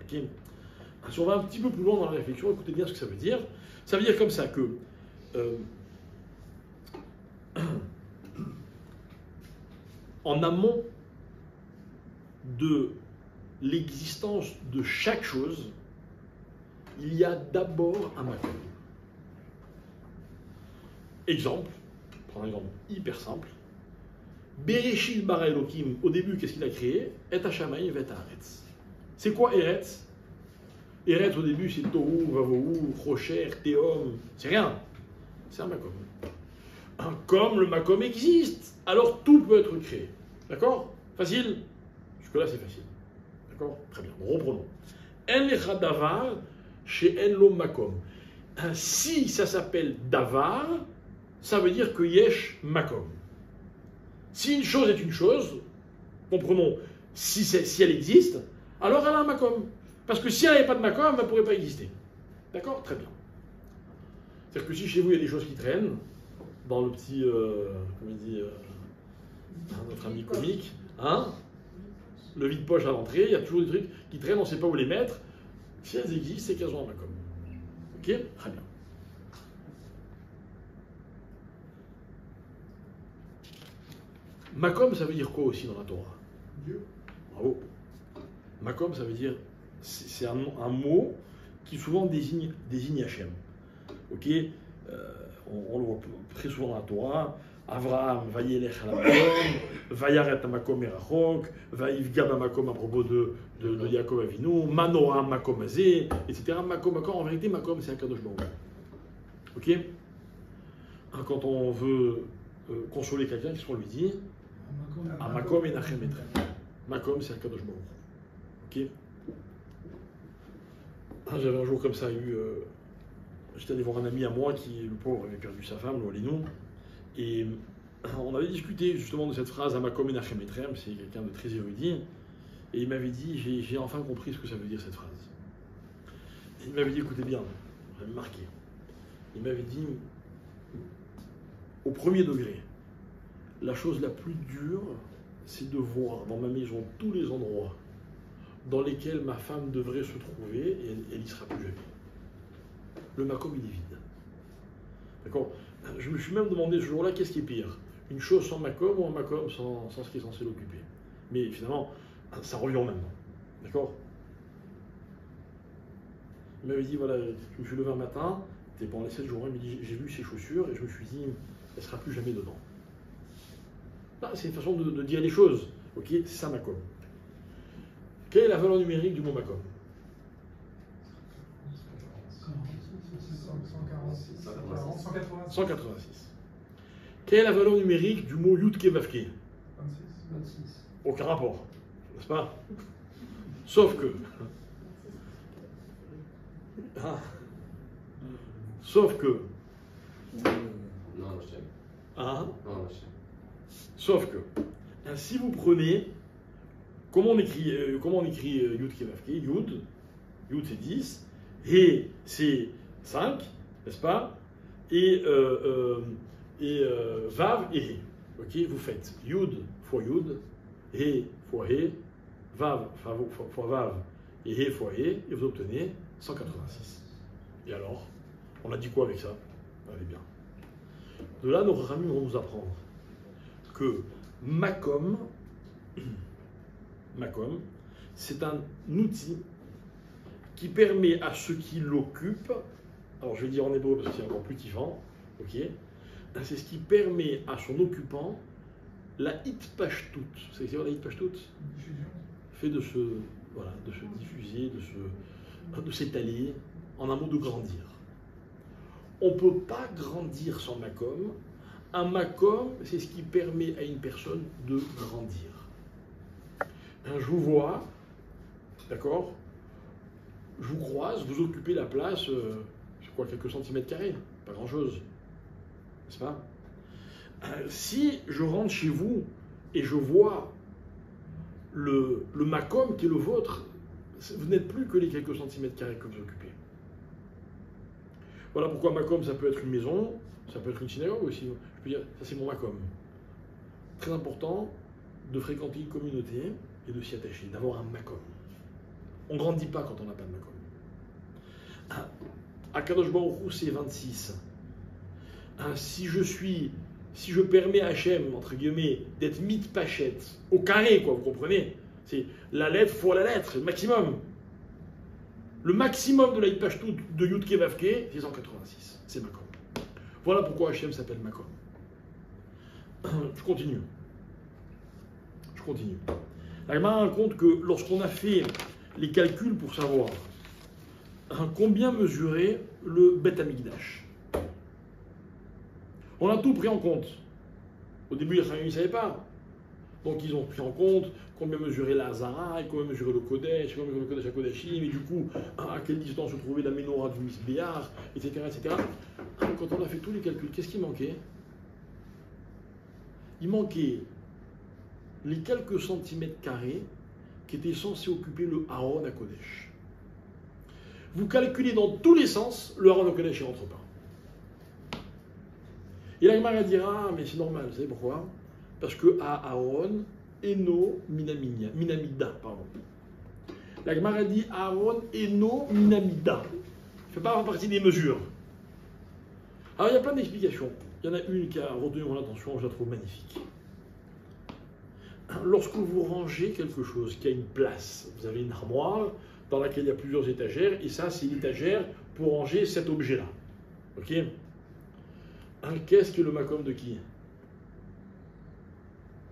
Ok. Si on va un petit peu plus loin dans la réflexion, écoutez bien ce que ça veut dire. Ça veut dire comme ça que en amont de l'existence de chaque chose, il y a d'abord un makom. Exemple, prends un exemple hyper simple. Bereshit bara Elokim, au début, qu'est-ce qu'il a créé? Et Hashamayim vet haaretz. C'est quoi Eretz? Eretz au début, c'est Tohu, Vavohu, Rocher, Théom, c'est rien. C'est un makom. Comme le makom existe, alors tout peut être créé. D'accord? Facile? Jusque-là, c'est facile. D'accord? Très bien. Reprenons. En lecha davar chez en lo makom. Si ça s'appelle davar, ça veut dire que yesh makom. Si une chose est une chose, comprenons, si elle existe, alors elle a un makom. Parce que si elle n'avait pas de makom, elle ne pourrait pas exister. D'accord? Très bien. C'est-à-dire que si chez vous il y a des choses qui traînent, dans le petit, comment il dit, notre ami comique, hein, le vide-poche à l'entrée, il y a toujours des trucs qui traînent, on ne sait pas où les mettre. Si elles existent, c'est qu'elles ont un makom. Ok? Très bien. Makom, ça veut dire quoi aussi dans la Torah? Dieu. Bravo. Makom, ça veut dire, c'est un mot qui souvent désigne Hachem. Ok, on le voit très souvent dans la Torah. Avraham, vayelech al makom, vayaret makom erachok, vaivga makom à propos de Yaakov Avinu, Manoah makom azé, etc. Makom, en vérité, makom, c'est un kadosh baruch. Ok, quand on veut consoler quelqu'un, qu'est-ce qu'on lui dit? Makom et Nachem etrem. Makom, c'est un kadosh baruch. Ok. J'avais un jour comme ça j'étais allé voir un ami à moi qui, le pauvre, avait perdu sa femme, Lolinou, et on avait discuté justement de cette phrase Makom et Nachem etrem, c'est quelqu'un de très érudit, et il m'avait dit, j'ai enfin compris ce que ça veut dire cette phrase. Et il m'avait dit, écoutez bien, ça m'avait marqué. Il m'avait dit, au premier degré, la chose la plus dure, c'est de voir dans ma maison tous les endroits dans lesquels ma femme devrait se trouver et elle n'y sera plus jamais. Le makom, il est vide. D'accord? Je me suis même demandé ce jour-là, qu'est-ce qui est pire? Une chose sans makom ou un makom sans ce qui est censé l'occuper? Mais finalement, ça revient au même. D'accord? Il m'avait dit, voilà, je me suis levé un matin, c'était pendant les 7 jours, il me dit, j'ai vu ses chaussures et je me suis dit, elle ne sera plus jamais dedans. C'est une façon de dire les choses. Ok, c'est ça makom. Quelle est la valeur numérique du mot makom? 186. Quelle est la valeur numérique du mot yutke vavke? 26. Aucun rapport, n'est-ce pas? Sauf que. Sauf que. Non, je sais. Hein? Non, je sais. Sauf que, si vous prenez, comment on écrit Yud Kevavke? Yud c'est 10, He c'est 5, n'est-ce pas? Et Vav et He. Ok, vous faites Yud fois Yud, He fois He, Vav fois Vav et He fois He, et vous obtenez 186. Et alors, on a dit quoi avec ça? Allez bien. De là, nos ramis vont nous apprendre que Makom, c'est un outil qui permet à ceux qui l'occupent, alors je vais dire en hébreu parce que c'est encore plus kiffant, ok, c'est ce qui permet à son occupant la hitpashtut. C'est quoi la hitpashtut? Fait de se diffuser, de s'étaler, en un mot de grandir. On ne peut pas grandir sans Makom. Un makom, c'est ce qui permet à une personne de grandir. Je vous vois, d'accord? Je vous croise, vous occupez la place, c'est quoi, quelques centimètres carrés? Pas grand-chose, n'est-ce pas? Si je rentre chez vous et je vois le makom qui est le vôtre, vous n'êtes plus que les quelques centimètres carrés que vous occupez. Voilà pourquoi makom, ça peut être une maison, ça peut être une synagogue aussi. Je peux dire, ça c'est mon makom. Très important de fréquenter une communauté et de s'y attacher, d'avoir un makom. On ne grandit pas quand on n'a pas de makom. Akadosh Baruch Hu, c'est 26. Si je permets à Hachem, entre guillemets, d'être mitpachet, au carré, quoi, vous comprenez? C'est la lettre fois la lettre, le maximum. Le maximum de la hitpashtout de Yudke Vavke, c'est 186. C'est makom. Voilà pourquoi Hachem s'appelle makom. Je continue. La Gemara raconte que lorsqu'on a fait les calculs pour savoir combien mesurait le Bet Amikdash, on a tout pris en compte. Au début, les Chachamim ne savaient pas. Donc ils ont pris en compte combien mesurait la Hazara, combien mesurait le Kodesh, combien mesurait le Kodesh à Kodashim, et du coup, à quelle distance se trouvait la Menorah du Misbéar, etc., etc. Quand on a fait tous les calculs, qu'est-ce qui manquait? Il manquait les quelques centimètres carrés qui étaient censés occuper le Haron à Kodesh. Vous calculez dans tous les sens, le Haron à Kodesh ne rentre pas. Et la Gemara dira, mais c'est normal, vous savez pourquoi? Parce que à Aaron, Eno Minamida, pardon. La Gemara dit Aaron, Eno Minamida. Il ne fait pas partie des mesures. Alors il y a plein d'explications. Il y en a une qui a retenu mon attention, je la trouve magnifique. Lorsque vous rangez quelque chose qui a une place, vous avez une armoire dans laquelle il y a plusieurs étagères, et ça c'est une étagère pour ranger cet objet-là. Ok? Qu'est-ce que le makom de qui?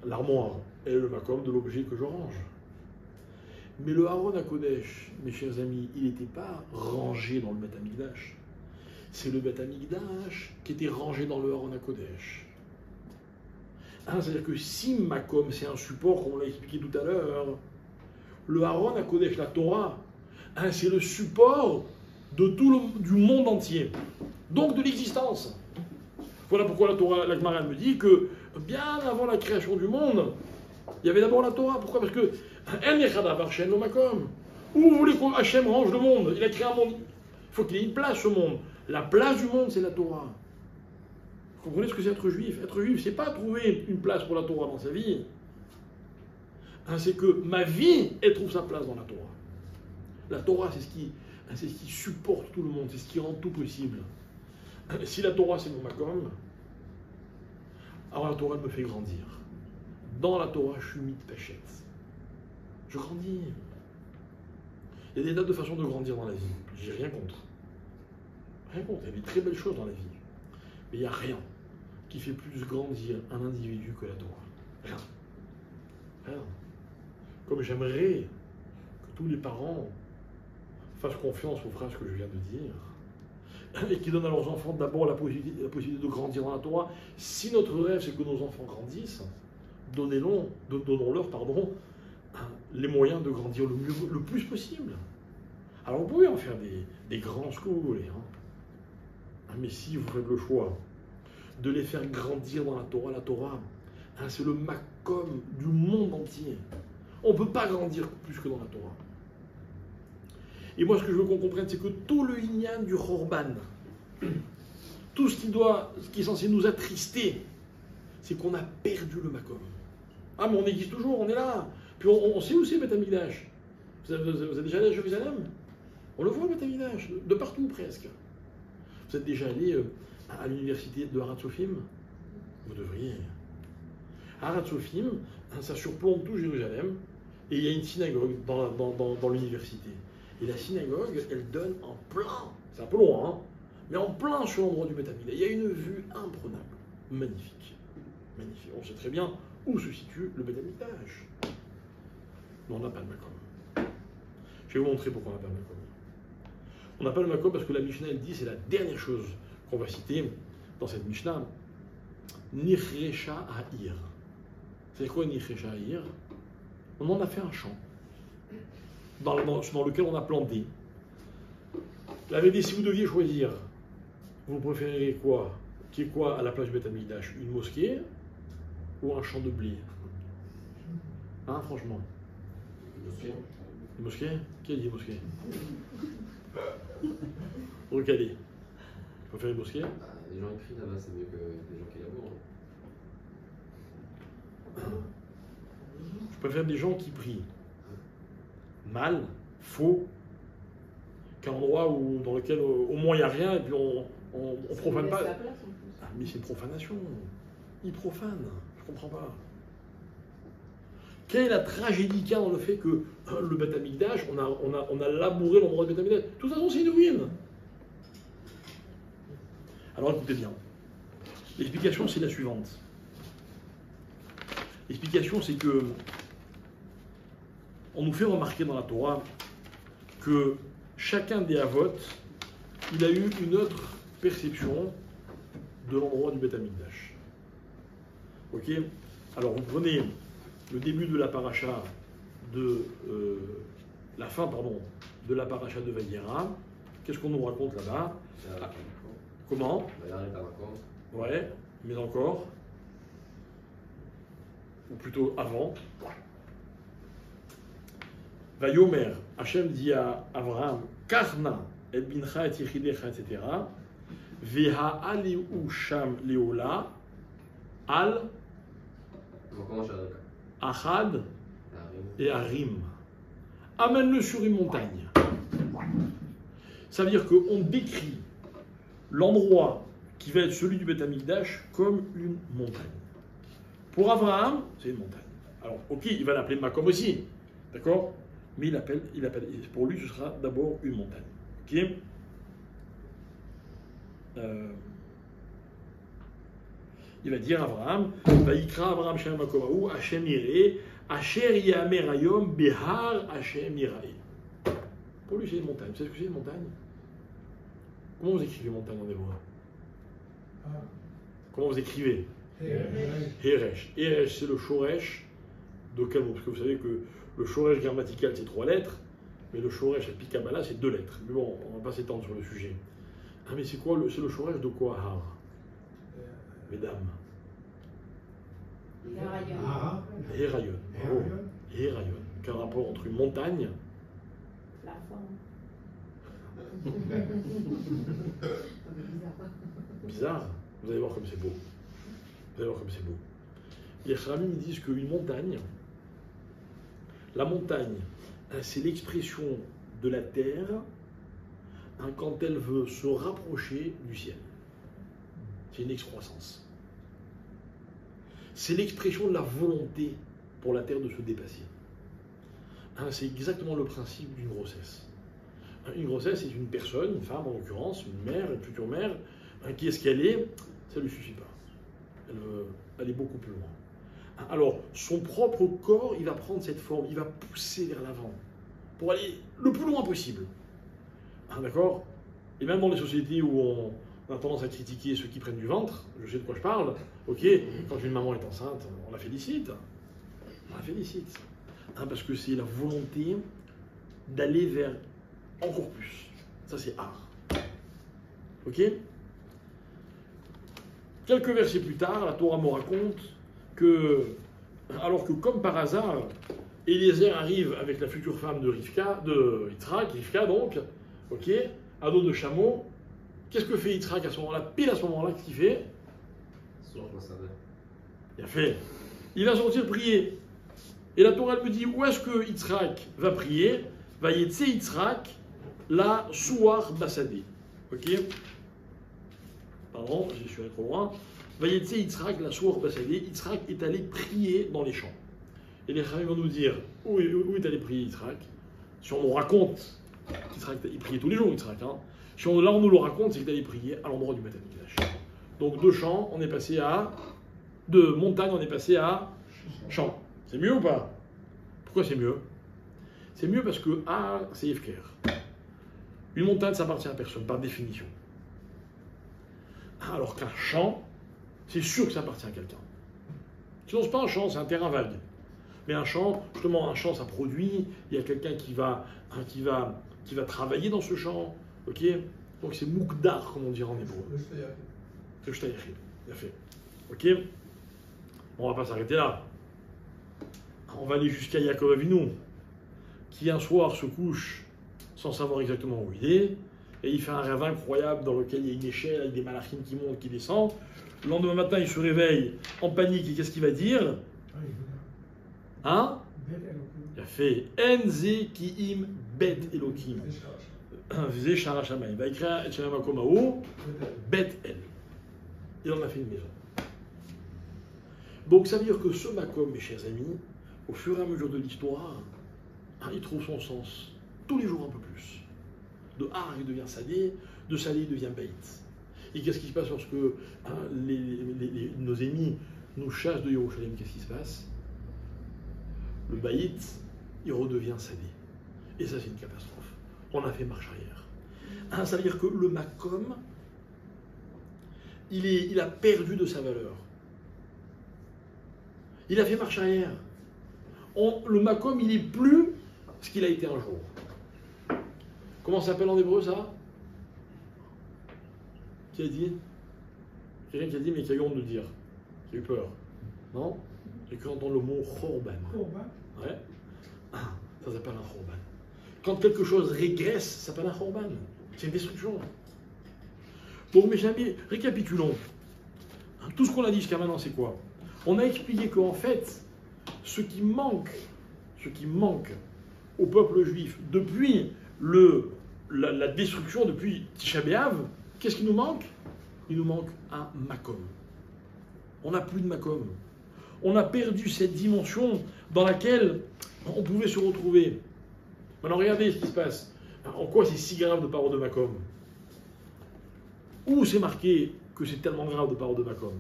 L'armoire est le makom de l'objet que je range. Mais le Haron à Kodesh, mes chers amis, il n'était pas rangé dans le Bet Amikdash. C'est le Bet Amikdash qui était rangé dans le Haron à Kodesh. C'est-à-dire que si makom c'est un support, comme on l'a expliqué tout à l'heure, le Haron à Kodesh, la Torah, c'est le support de du monde entier, donc de l'existence. Voilà pourquoi la Torah, la Gemara me dit que bien avant la création du monde, il y avait d'abord la Torah. Pourquoi? Parce que où vous voulez qu'Hachem range le monde? Il a créé un monde. Il faut qu'il ait une place, ce monde. La place du monde, c'est la Torah. Vous comprenez ce que c'est être juif? Être juif, c'est pas trouver une place pour la Torah dans sa vie. C'est que ma vie, elle trouve sa place dans la Torah. La Torah, c'est ce qui supporte tout le monde, c'est ce qui rend tout possible. Si la Torah, c'est mon makom, alors la Torah, elle me fait grandir. Dans la Torah, je suis mitpachet. Je grandis. Il y a des tas de façons de grandir dans la vie. J'ai rien contre. Rien contre. Il y a des très belles choses dans la vie. Mais il n'y a rien qui fait plus grandir un individu que la Torah. Rien. Rien. Comme j'aimerais que tous les parents fassent confiance aux phrases que je viens de dire et qui donnent à leurs enfants d'abord la possibilité de grandir dans la Torah. Si notre rêve, c'est que nos enfants grandissent, donnons-leur les moyens de grandir le plus possible. Alors vous pouvez en faire des grands ce que vous voulez. Mais si vous faites le choix de les faire grandir dans la Torah, c'est le makom du monde entier. On ne peut pas grandir plus que dans la Torah. Et moi, ce que je veux qu'on comprenne, c'est que tout le inyan du Khorban, tout ce qui est censé nous attrister, c'est qu'on a perdu le makom. Mais on existe toujours, on est là. Puis on sait où c'est Bet Amikdash. Vous êtes déjà allé à Jérusalem? On le voit, Bet Amikdash, de partout presque. Vous êtes déjà allé à l'université de Harat Sofim? Vous devriez. Harat Sofim, ça surplombe tout Jérusalem, et il y a une synagogue dans l'université. Et la synagogue, elle donne en plein, c'est un peu loin, mais en plein sur l'endroit du Bet Amikdash. Il y a une vue imprenable, magnifique. Magnifique. On sait très bien où se situe le Bet Amikdash. Mais on n'a pas le makom. Je vais vous montrer pourquoi on n'a pas le makom. On n'a pas le makom parce que la Mishnah, elle dit, c'est la dernière chose qu'on va citer dans cette Mishnah. Nichresha Ha'ir. C'est quoi Nichresha Ha'ir? On en a fait un champ dans lequel on a planté. La vérité, si vous deviez choisir, vous préférez quoi? Qui est quoi à la place du Bet Amikdash? Une mosquée ou un champ de blé? Franchement. Une mosquée? Qui a dit mosquée? Recalé. Tu préfères une mosquée? Les gens écrivent là-bas, c'est mieux que les gens qui labourent. Je préfère des gens qui prient mal, faux, qu'un endroit dans lequel au moins il n'y a rien et puis on profane pas. Ah, mais c'est une profanation. Ils profanent. Je comprends pas. Quelle est la tragédie qu'il y a dans le fait que le Beth Amikdash, on a labouré l'endroit du Beth Amikdash? De toute façon, c'est une ruine. Alors écoutez bien. L'explication, c'est la suivante. L'explication, c'est que on nous fait remarquer dans la Torah que chacun des Avot, il a eu une autre perception de l'endroit du Beth Amikdash. Ok? Alors vous prenez le début de la paracha la fin de la paracha de Vayera. Qu'est-ce qu'on nous raconte là-bas? Comment? Ouais, mais encore. Ou plutôt avant. Vayomer, Hachem dit à Abraham, Karna, et bincha et yichidecha, etc. Veha aliu sham leola, al, achad et arim. Amène-le sur une montagne. Ça veut dire qu'on décrit l'endroit qui va être celui du Beth Amikdash comme une montagne. Pour Abraham, c'est une montagne. Alors, ok, il va l'appeler Makom aussi, d'accord? Mais pour lui, ce sera d'abord une montagne. Ok? Il va dire Abraham, Vayikra Abraham Shem Makomahu, Hashem Yireh, Asher Yamer Hayom Behar Hashem Yireh. Pour lui, c'est une montagne. Vous savez ce que c'est une montagne? Comment vous écrivez montagne en hébreu? Comment vous écrivez? Heresh. Heresh, c'est le shoresh de quel mot? Parce que vous savez que le shoresh grammatical, c'est 3 lettres, mais le shoresh à Kabbalah, c'est 2 lettres. Mais bon, on ne va pas s'étendre sur le sujet. Ah, mais c'est quoi? C'est le shoresh de quoi, Har? Mesdames. Herayon. Oh. Herayon. Quel rapport entre une montagne? La forme. Bizarre. Vous allez voir comme c'est beau. Vous allez voir comme c'est beau. Les Khamim disent qu'une montagne, la montagne, c'est l'expression de la terre quand elle veut se rapprocher du ciel. C'est une excroissance. C'est l'expression de la volonté pour la terre de se dépasser. C'est exactement le principe d'une grossesse. Une grossesse, c'est une personne, une femme en l'occurrence, une mère, une future mère, qui est ce qu'elle est, ça ne lui suffit pas. Elle veut aller beaucoup plus loin. Alors, son propre corps, il va prendre cette forme, il va pousser vers l'avant, pour aller le plus loin possible. D'accord? Et même dans les sociétés où on a tendance à critiquer ceux qui prennent du ventre, je sais de quoi je parle, ok, quand une maman est enceinte, on la félicite. On la félicite. Parce que c'est la volonté d'aller vers encore plus. Ça, c'est art. Ok? Quelques versets plus tard, la Torah me raconte que, alors que comme par hasard, Eliezer arrive avec la future femme de Yitzhak, Rivka donc, ok, à dos de chameau, qu'est-ce que fait Yitzhak à ce moment-là? Pile à ce moment-là, qu'est-ce qu'il fait? Il a fait. Il va sortir prier. Et la Torah me dit, où est-ce que Yitzhak va prier? Va yetse Yitzhak la Souar Basadé. Ok? Pardon, je suis allé trop loin. Va yetse Yitzhak la Souar Basadé. Yitzhak est allé prier dans les champs. Et les Khamim vont nous dire, où est allé prier Yitzhak? Si on nous raconte qu'Yitzhak, il priait tous les jours, Yitzhak. Si là on nous le raconte, c'est qu'il allait prier à l'endroit du Beth Amikdash. Donc de champs, on est passé à... De montagne, on est passé à champs. C'est mieux ou pas? Pourquoi c'est mieux? C'est mieux parce que c'est Hefker. Une montagne, ça appartient à personne, par définition. Alors qu'un champ, c'est sûr que ça appartient à quelqu'un. Sinon, c'est pas un champ, c'est un terrain vague. Mais un champ, justement, un champ, ça produit. Il y a quelqu'un qui va travailler dans ce champ. Ok? Donc c'est moukdar, comme on dirait en hébreu. Le shtayachim. Bien fait. Ok? On va pas s'arrêter là. On va aller jusqu'à Yaakov Avinu, qui un soir se couche sans savoir exactement où il est, et il fait un rêve incroyable dans lequel il y a une échelle avec des malachim qui montent, qui descendent. Le lendemain matin, il se réveille en panique, et qu'est-ce qu'il va dire? fait Enze kiim bet Elokim. Vizé shara shamayim. Vaikra et shara makom ha'u bet el. Il en a fait une maison. Donc ça veut dire que ce makom, mes chers amis, au fur et à mesure de l'histoire, il trouve son sens tous les jours un peu plus. De Har, il devient Sadé, de Sadé, il devient Beit. Et qu'est-ce qui se passe lorsque nos ennemis nous chassent de Yerushalayim? Qu'est-ce qui se passe? Le Beit, il redevient Sadé. Et ça, c'est une catastrophe. On a fait marche arrière. Ça veut dire que le makom, il a perdu de sa valeur. Il a fait marche arrière. Le makom, il n'est plus ce qu'il a été un jour. Comment ça s'appelle en hébreu, ça? Qui a dit? Quelqu'un qui a dit, mais qui a eu honte de le dire. Qui a eu peur. Non? J'ai cru entendre le mot chorban. Ouais. Ça s'appelle un chorban. Quand quelque chose régresse, ça s'appelle un chorban. C'est une destruction. Donc, mes amis, récapitulons. Tout ce qu'on a dit jusqu'à maintenant, c'est quoi? On a expliqué qu'en fait, ce qui manque au peuple juif depuis la destruction, depuis Tisha B'Av, qu'est-ce qui nous manque? Il nous manque un makom. On n'a plus de makom. On a perdu cette dimension dans laquelle on pouvait se retrouver. Maintenant, regardez ce qui se passe. En quoi c'est si grave de parler de makom? Où c'est marqué que c'est tellement grave de parler de makom?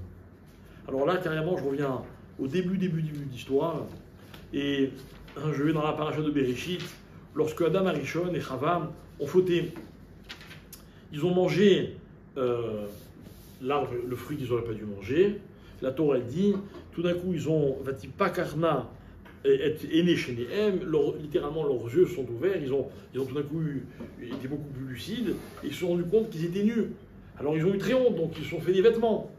Alors là, carrément, je reviens au début de l'histoire. Et je vais dans la paracha de Bereshit, lorsque Adam Arishon et Chava ont fauté. Ils ont mangé l'arbre, le fruit qu'ils n'auraient pas dû manger. La Torah dit, tout d'un coup, ils ont Vatipakarna et Ene Shenehem, littéralement leurs yeux sont ouverts, ils ont tout d'un coup été beaucoup plus lucides, et ils se sont rendus compte qu'ils étaient nus. Alors ils ont eu très honte, donc ils se sont fait des vêtements.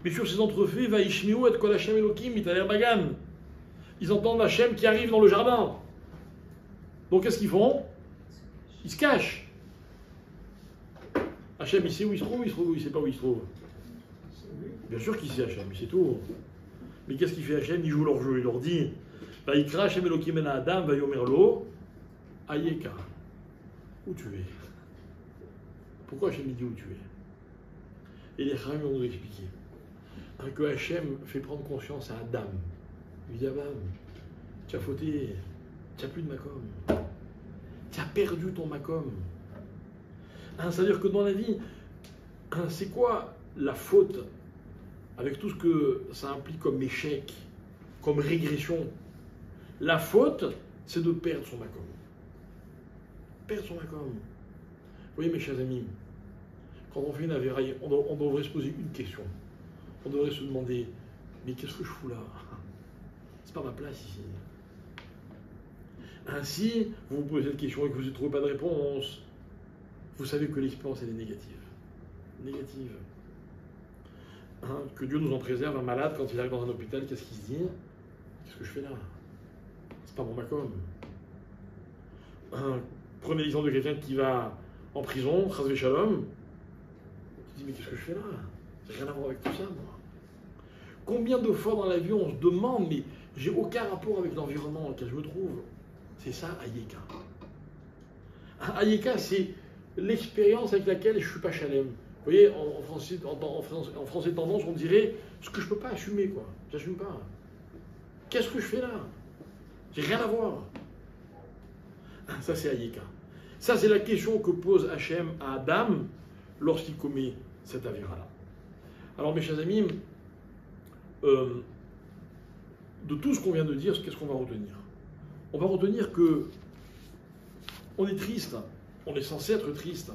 Mais sur ces entrefaits, Vaishmiu et Kol Hashem Elokim Mitaler Bagan. Ils entendent Hachem qui arrive dans le jardin. Donc qu'est-ce qu'ils font? Ils se cachent. Hachem, il sait où il se trouve, il ne sait pas où il se trouve. Bien sûr qu'il sait Hachem, il sait tout. Mais qu'est-ce qu'il fait Hachem? Il joue leur jeu, il leur dit Vaikra Hachem Elokim en Adam, Vayomerlo, Ayeka. Où tu es? Pourquoi Hachem dit où tu es? Et les Chachamim vont nous expliquer que Hachem fait prendre conscience à Adam. Il dit Adam, tu as fauté, tu n'as plus de makom. Tu as perdu ton makom. C'est-à-dire que dans la vie, c'est quoi la faute avec tout ce que ça implique comme échec, comme régression? La faute, c'est de perdre son makom. Perdre son makom. Vous voyez, mes chers amis, quand on fait une avéraille, on devrait se poser une question. On devrait se demander, mais qu'est-ce que je fous là? C'est pas ma place ici. Ainsi, vous vous posez cette question et que vous ne trouvez pas de réponse, vous savez que l'expérience, elle est négative. Négative. Que Dieu nous en préserve. Un malade, quand il arrive dans un hôpital, qu'est-ce qu'il se dit? Qu'est-ce que je fais là? C'est pas mon makom. Prenez l'exemple de quelqu'un qui va en prison, Chas Shalom. Il dit, mais qu'est-ce que je fais là? J'ai rien à voir avec tout ça, moi. Combien de fois dans la vie on se demande, mais j'ai aucun rapport avec l'environnement dans lequel je me trouve. C'est ça, Ayeka. Ayeka, c'est l'expérience avec laquelle je ne suis pas chalem. Vous voyez, en français tendance, on dirait ce que je ne peux pas assumer, quoi. J'assume pas. Qu'est-ce que je fais là? J'ai rien à voir. Ça, c'est Ayeka. Ça, c'est la question que pose Hachem à Adam lorsqu'il commet cette avéra-là. Alors, mes chers amis, de tout ce qu'on vient de dire, qu'est-ce qu'on va retenir? On va retenir que on est triste, on est censé être triste,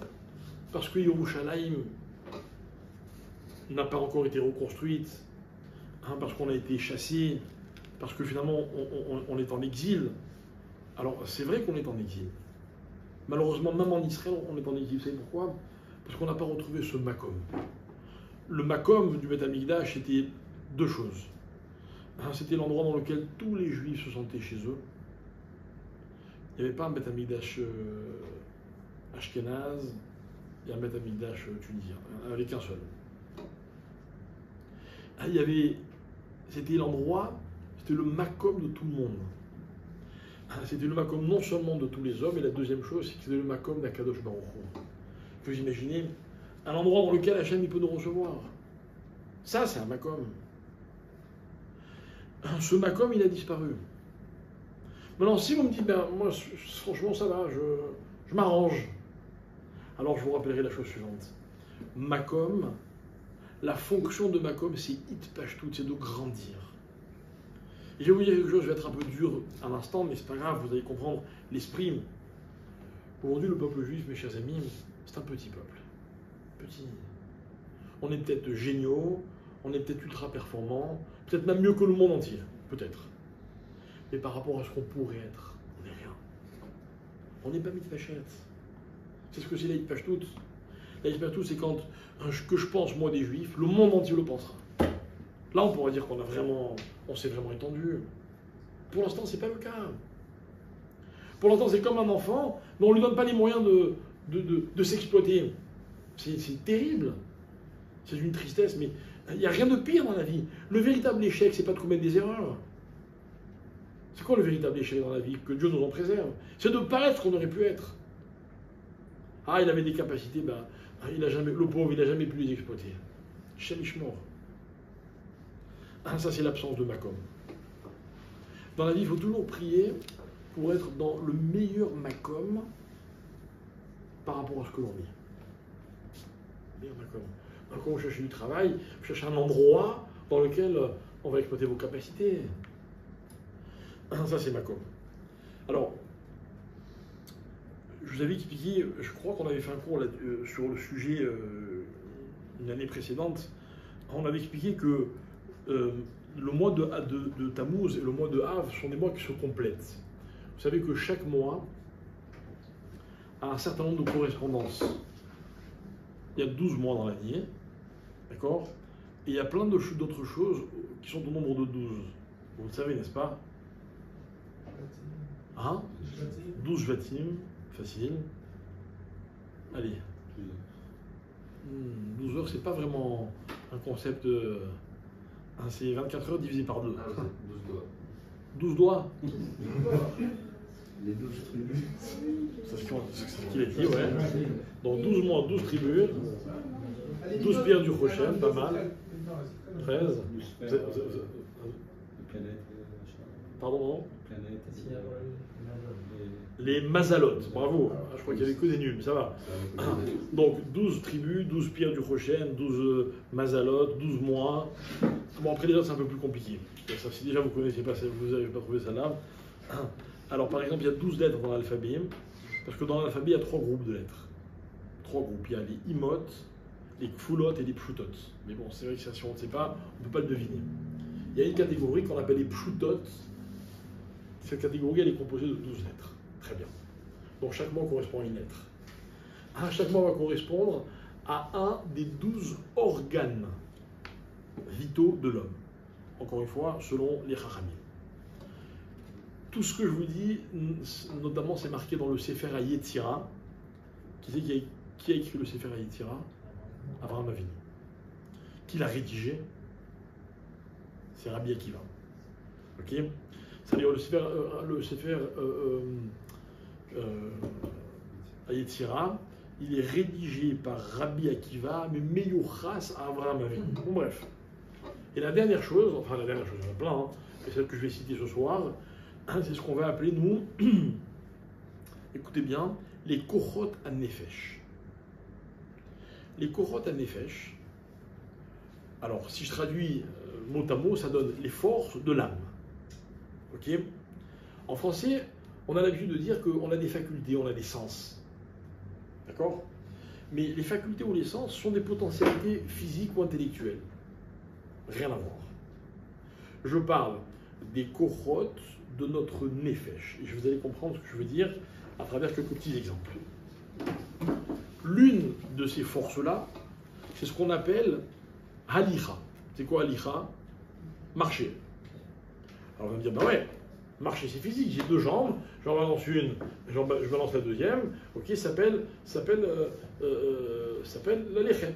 parce que Yerushalayim n'a pas encore été reconstruite, parce qu'on a été chassé, parce que finalement on est en exil. Alors c'est vrai qu'on est en exil. Malheureusement, même en Israël, on est en exil. Vous savez pourquoi? Parce qu'on n'a pas retrouvé ce makom. Le makom du Beth Amikdash, c'était deux choses. C'était l'endroit dans lequel tous les Juifs se sentaient chez eux. Il n'y avait pas un Beth Amikdash Ashkenaz et un Beth Amikdash tunisien, avec un seul. C'était l'endroit, c'était le makom de tout le monde. C'était le makom non seulement de tous les hommes, et la deuxième chose, c'est que c'était le makom d'Akadosh Baruch Hu. Vous imaginez un endroit dans lequel Hachem il peut nous recevoir. Ça, c'est un makom. Ce makom, il a disparu. Maintenant, si vous me dites, ben, moi, franchement, ça va, je m'arrange. Alors, je vous rappellerai la chose suivante. Makom, la fonction de makom, c'est hitpashtout, c'est de grandir. Et je vais vous dire quelque chose, je vais être un peu dur un instant, mais c'est pas grave, vous allez comprendre l'esprit. Aujourd'hui, le peuple juif, mes chers amis, c'est un petit peuple. Petit. On est peut-être géniaux, on est peut-être ultra performants, peut-être même mieux que le monde entier, peut-être. Mais par rapport à ce qu'on pourrait être, on n'est rien. On n'est pas mitpachet. C'est ce que c'est la hitpashtout. La hitpashtout, c'est quand ce que je pense, moi, des juifs, le monde entier le pensera. Là, on pourrait dire on s'est vraiment étendu. Pour l'instant, c'est pas le cas. Pour l'instant, c'est comme un enfant, mais on lui donne pas les moyens de s'exploiter. C'est terrible. C'est une tristesse, mais il n'y a rien de pire dans la vie. Le véritable échec, c'est pas de commettre des erreurs. C'est quoi le véritable échec dans la vie? Que Dieu nous en préserve. C'est de ne pas être ce qu'on aurait pu être. Ah, il avait des capacités, ben, le pauvre, il n'a jamais pu les exploiter. Shemishmor. Ah, ça, c'est l'absence de makom. Dans la vie, il faut toujours prier pour être dans le meilleur makom par rapport à ce que l'on vit. Meilleur makom. Quand vous cherchez du travail, vous cherchez un endroit dans lequel on va exploiter vos capacités. Ça, c'est makom. Alors, je vous avais expliqué, je crois qu'on avait fait un cours là, sur le sujet une année précédente. On avait expliqué que le mois de Tammuz et le mois de Av sont des mois qui se complètent. Vous savez que chaque mois a un certain nombre de correspondances. Il y a 12 mois dans l'année, d'accord? Et il y a plein d'autres choses qui sont au nombre de 12. Vous le savez, n'est-ce pas? Hein? 12 Shvatim, facile. Allez. 12 heures, c'est pas vraiment un concept. C'est 24 heures divisé par 2. Ah, 12 doigts. 12 doigts? Les 12 tribus. C'est ce qu'il a dit, ouais. Donc 12 mois, 12 tribus, 12 pierres du Rochem, pas mal. 13. Pardon? Les Mazalot, bravo. Je crois qu'il n'y avait que des nuls, mais ça va. Donc 12 tribus, 12 pierres du Rochem, 12 Mazalot, 12 mois. Bon, après les autres, c'est un peu plus compliqué. Ça, si déjà vous connaissez pas, vous n'avez pas trouvé ça là. Alors par exemple, il y a 12 lettres dans l'alphabet, parce que dans l'alphabet, il y a 3 groupes de lettres. 3 groupes. Il y a les imot, les kfulot et les pshutot. Mais bon, c'est vrai que ça, si on ne sait pas, on ne peut pas le deviner. Il y a une catégorie qu'on appelle les pshutot. Cette catégorie, elle est composée de 12 lettres. Très bien. Donc chaque mot correspond à une lettre. Chaque mot va correspondre à un des 12 organes vitaux de l'homme. Encore une fois, selon les Chachamim. Tout ce que je vous dis, notamment, c'est marqué dans le Sefer HaYetzira. Qui c'est qui a écrit le Sefer HaYetzira? Avraham Avinu. Qui l'a rédigé? C'est Rabbi Akiva. Ok? C'est-à-dire le Sefer HaYetzira, il est rédigé par Rabbi Akiva, mais Meyuchas à Avraham Avinu. Bon, bref. Et la dernière chose, enfin la dernière chose, il y en a plein, hein, et celle que je vais citer ce soir, c'est ce qu'on va appeler, nous, écoutez bien, les Kochot HaNefesh. Les Kochot HaNefesh, alors si je traduis mot à mot, ça donne les forces de l'âme. Ok? En français, on a l'habitude de dire qu'on a des facultés, on a des sens. D'accord? Mais les facultés ou les sens sont des potentialités physiques ou intellectuelles. Rien à voir. Je parle des kochot de notre nefesh. Et vous allez comprendre ce que je veux dire à travers quelques petits exemples. L'une de ces forces-là, c'est ce qu'on appelle halicha. C'est quoi halicha? Marcher. Alors on va me dire, bah ouais, marcher c'est physique, j'ai 2 jambes, j'en balance une, je balance la deuxième, ok, ça s'appelle la lechet.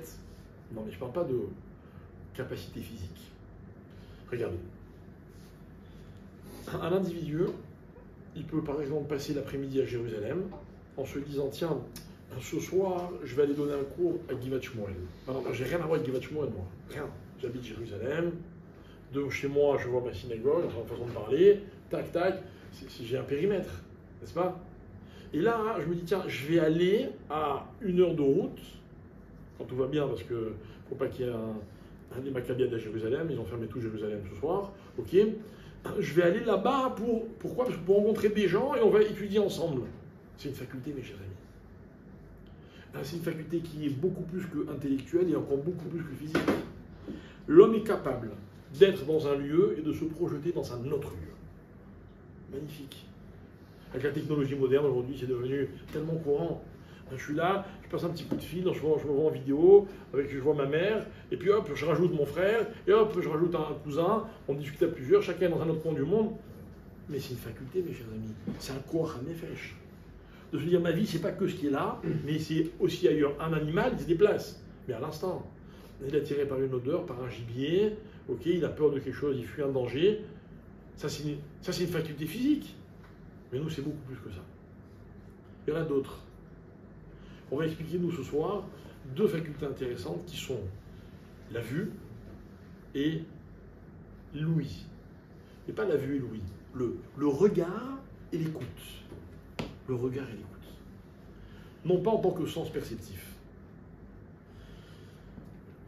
Non mais je ne parle pas de capacité physique. Regardez. Un individu il peut par exemple passer l'après-midi à Jérusalem en se disant tiens, ce soir, je vais aller donner un cours à Givat Shmuel. Non, j'ai rien à voir avec Givat Shmuel, moi. Rien. J'habite Jérusalem. De chez moi, je vois ma synagogue, j'ai une façon de parler. Tac, tac. J'ai un périmètre, n'est-ce pas? Et là, je me dis tiens, je vais aller à 1 heure de route, quand tout va bien, parce qu'il ne faut pas qu'il y ait un des Maccabiades à Jérusalem. Ils ont fermé tout Jérusalem ce soir. Ok. Je vais aller là-bas pourquoi? Parce que pour rencontrer des gens et on va étudier ensemble. C'est une faculté, mes chers amis. C'est une faculté qui est beaucoup plus que intellectuelle et encore beaucoup plus que physique. L'homme est capable d'être dans un lieu et de se projeter dans un autre lieu. Magnifique. Avec la technologie moderne, aujourd'hui, c'est devenu tellement courant. Je suis là, je passe un petit coup de fil, je me vois en vidéo, je vois ma mère, et puis hop, je rajoute mon frère, et hop, je rajoute un cousin, on discute à plusieurs, chacun dans un autre coin du monde. Mais c'est une faculté, mes chers amis. C'est un koach hanefesh. De se dire, ma vie, c'est pas que ce qui est là, mais c'est aussi ailleurs. Un animal, il se déplace, mais à l'instant. Il est attiré par une odeur, par un gibier, ok, il a peur de quelque chose, il fuit un danger. Ça, c'est une faculté physique. Mais nous, c'est beaucoup plus que ça. Il y en a d'autres. On va expliquer, nous, ce soir, 2 facultés intéressantes qui sont la vue et l'ouïe. Mais pas la vue et l'ouïe. Le regard et l'écoute. Le regard et l'écoute. Non pas en tant que sens perceptif.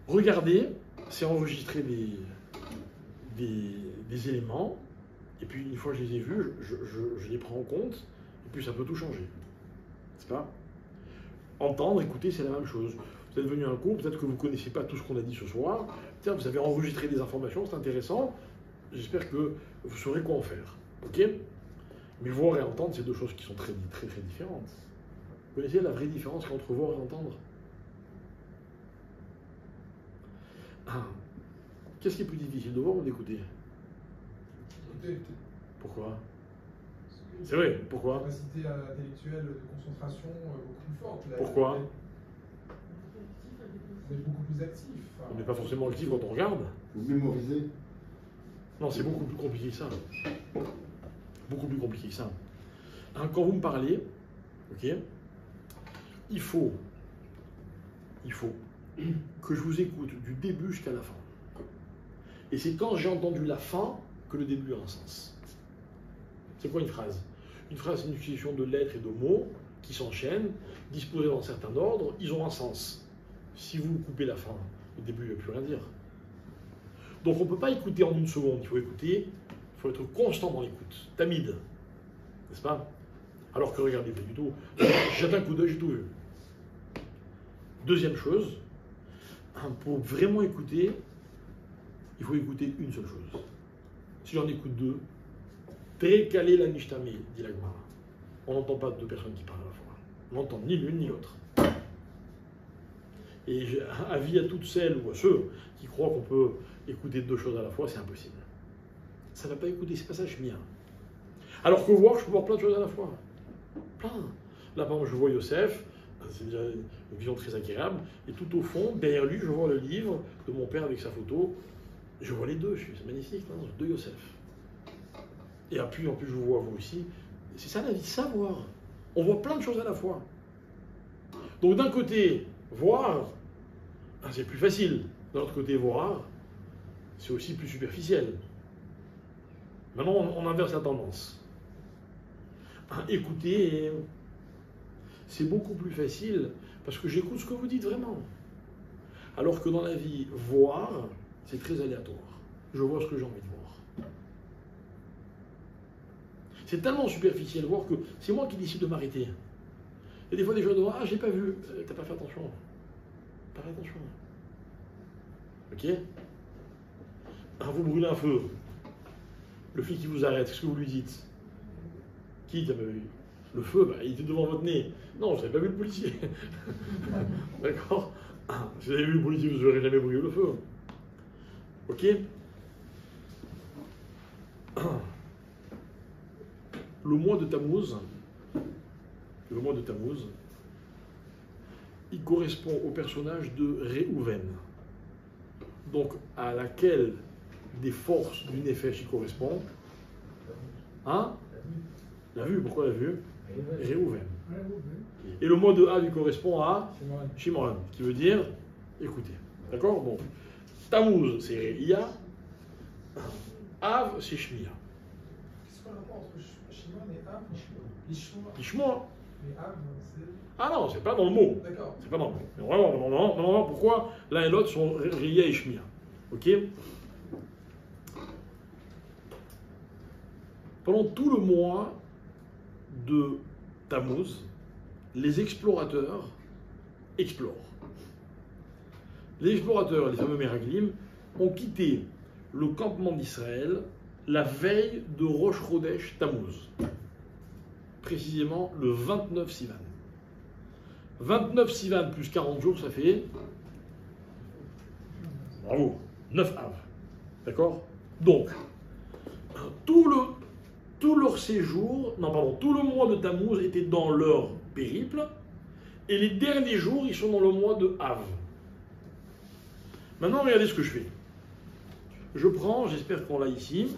Regarder, c'est enregistrer des éléments, et puis une fois que je les ai vus, je les prends en compte, et puis ça peut tout changer. N'est-ce pas? Entendre, écouter, c'est la même chose. Vous êtes venu à un cours, peut-être que vous ne connaissez pas tout ce qu'on a dit ce soir. Tiens, vous avez enregistré des informations, c'est intéressant. J'espère que vous saurez quoi en faire. Ok? Mais voir et entendre, c'est 2 choses qui sont très, très, très différentes. Vous connaissez la vraie différence entre voir et entendre? Qu'est-ce qui est plus difficile, de voir ou d'écouter? Pourquoi? C'est vrai, pourquoi? Capacité intellectuelle de concentration beaucoup plus forte. Pourquoi? Vous êtes beaucoup plus actif. On n'est pas forcément actif quand on regarde. Vous mémorisez. Non, c'est beaucoup plus compliqué que ça. Beaucoup plus compliqué que ça. Quand vous me parlez, ok, il faut que je vous écoute du début jusqu'à la fin. Et c'est quand j'ai entendu la fin que le début a un sens. C'est quoi une phrase? Une phrase, c'est une succession de lettres et de mots qui s'enchaînent, disposés dans un certain ordre, ils ont un sens. Si vous coupez la fin, le début ne veut plus rien dire. Donc on ne peut pas écouter en 1 seconde, il faut écouter, il faut être constant dans l'écoute, tamide, n'est-ce pas? Alors que regardez, pas du tout, jette un coup d'œil, j'ai tout vu. Deuxième chose, pour vraiment écouter, il faut écouter une seule chose. Si j'en écoute 2, très calé la nishtame, dit la Gemara. On n'entend pas 2 personnes qui parlent à la fois. On n'entend ni l'une ni l'autre. Et avis à toutes celles ou à ceux qui croient qu'on peut écouter 2 choses à la fois, c'est impossible. Ça ne va pas écouter, c'est pas ça, je mien. Alors que voir, je peux voir plein de choses à la fois. Plein. Là, par exemple, je vois Yosef, c'est déjà une vision très agréable, et tout au fond, derrière lui, je vois le livre de mon père avec sa photo. Je vois les 2, c'est magnifique, hein, 2 Yosef. Et puis, en plus, je vous vois vous aussi. C'est ça la vie, savoir. On voit plein de choses à la fois. Donc d'un côté, voir, c'est plus facile. D'un autre côté, voir, c'est aussi plus superficiel. Maintenant, on inverse la tendance. Écouter, c'est beaucoup plus facile parce que j'écoute ce que vous dites vraiment. Alors que dans la vie, voir, c'est très aléatoire. Je vois ce que j'ai envie de voir. C'est tellement superficiel de voir que c'est moi qui décide de m'arrêter. Et des fois, des gens disent « Ah, j'ai pas vu. T'as pas fait attention. T'as pas fait attention. » Ok? Vous brûlez un feu. Le flic qui vous arrête, qu'est-ce que vous lui dites? Qui t'a pas vu? Le feu, bah, il était devant votre nez. Non, je n'avais pas vu le policier. D'accord? Si vous avez vu le policier, vous n'aurez jamais brûlé le feu. Ok? Le mois de Tammuz, il correspond au personnage de Réhouven. Donc, à laquelle des forces du Nefesh il correspond? Hein? La vue, pourquoi la vue? Réhouven. Ouais, ouais. Et le mot de Av, il correspond à Shimon. Shimon, qui veut dire écoutez. D'accord? Bon. Tammuz, c'est Réia. Av, c'est Shmia. Qu'est-ce qu'on rapport entre Shimon et Av? Ishmael. Ishmael. Mais Av, c'est. Ah non, c'est pas dans le mot. D'accord. C'est pas dans le mot. Mais vraiment, non, pourquoi l'un et l'autre sont Réia et Shmia? Ok? Pendant tout le mois de Tammuz, les explorateurs explorent. Les explorateurs, les fameux Meraglim, ont quitté le campement d'Israël la veille de Rosh Chodesh Tammuz, précisément le 29 Sivan. 29 Sivan plus 40 jours, ça fait... Bravo, 9 Av. D'accord? Donc, tout leur séjour, tout le mois de Tammuz était dans leur périple, et les derniers jours, ils sont dans le mois de Av. Maintenant, regardez ce que je fais. Je prends, j'espère qu'on l'a ici.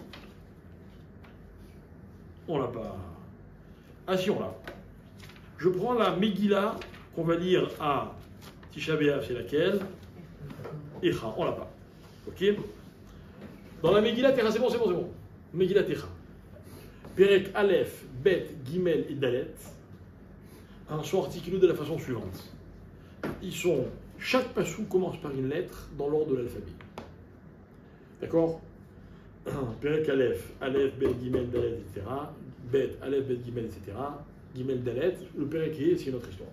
On l'a pas. Ah si, on l'a. Je prends la Megillah qu'on va lire à Tisha B'Av, c'est laquelle? Echa, on l'a pas. Ok? Dans la Megillah Techa, c'est bon. Megillah Techa. Perek Aleph, Bet, Gimel et Dalet sont articulés de la façon suivante. Chaque passou commence par une lettre dans l'ordre de l'alphabet. D'accord? Perek Aleph, Aleph, Bet, Gimel, Dalet, etc. Bet, Aleph, Bet, Gimel, etc. Gimel, Dalet. Le Perek c'est une autre histoire.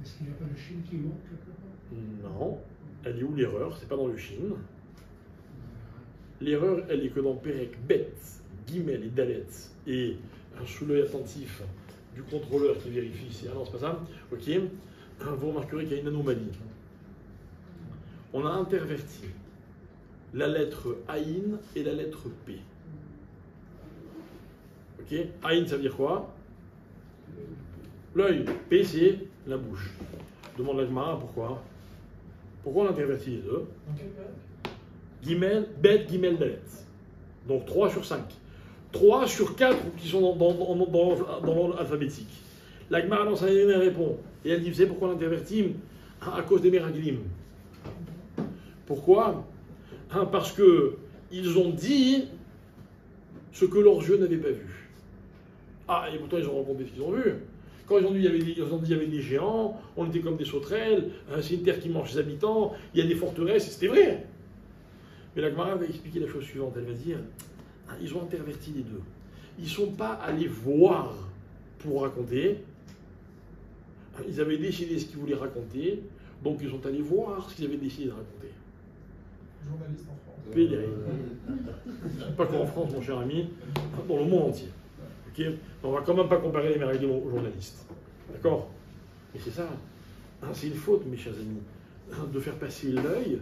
Est-ce qu'il n'y a pas le Shin qui manque quelque part? Non. Elle est où l'erreur? C'est pas dans le Shin. L'erreur, elle est que dans Perek Bet, Gimel et Dalet, et sous l'œil attentif du contrôleur qui vérifie si... Ah non, c'est pas ça. Ok. Vous remarquerez qu'il y a une anomalie. On a interverti la lettre Aïn et la lettre P. Ok. Aïn, ça veut dire quoi? L'œil. P, c'est la bouche. Demande la Gemara pourquoi. Pourquoi on intervertit les deux? Dans quel période? Gimel, Bet, Gimel, Dalet. Donc 3 sur 5. 3 sur 4 qui sont dans l'ordre alphabétique. La Gemara dans sa répond. Et elle dit, vous savez pourquoi on intervertit? À cause des Meraglim. Pourquoi? Parce qu'ils ont dit ce que leurs yeux n'avaient pas vu. Ah, et pourtant ils ont raconté ce qu'ils ont vu. Quand ils ont dit qu'il y avait des géants, on était comme des sauterelles, c'est une terre qui mange ses habitants, il y a des forteresses, et c'était vrai. Mais la Gemara va expliquer la chose suivante, elle va dire, ils ont interverti les deux. Ils ne sont pas allés voir pour raconter, ils avaient décidé ce qu'ils voulaient raconter, donc ils sont allés voir ce qu'ils avaient décidé de raconter. Journaliste en France. Pédéré. Pas qu'en France, mon cher ami, dans le monde entier. Okay, on va quand même pas comparer les Meraglim aux journalistes. D'accord? Mais c'est ça. C'est une faute, mes chers amis, de faire passer l'œil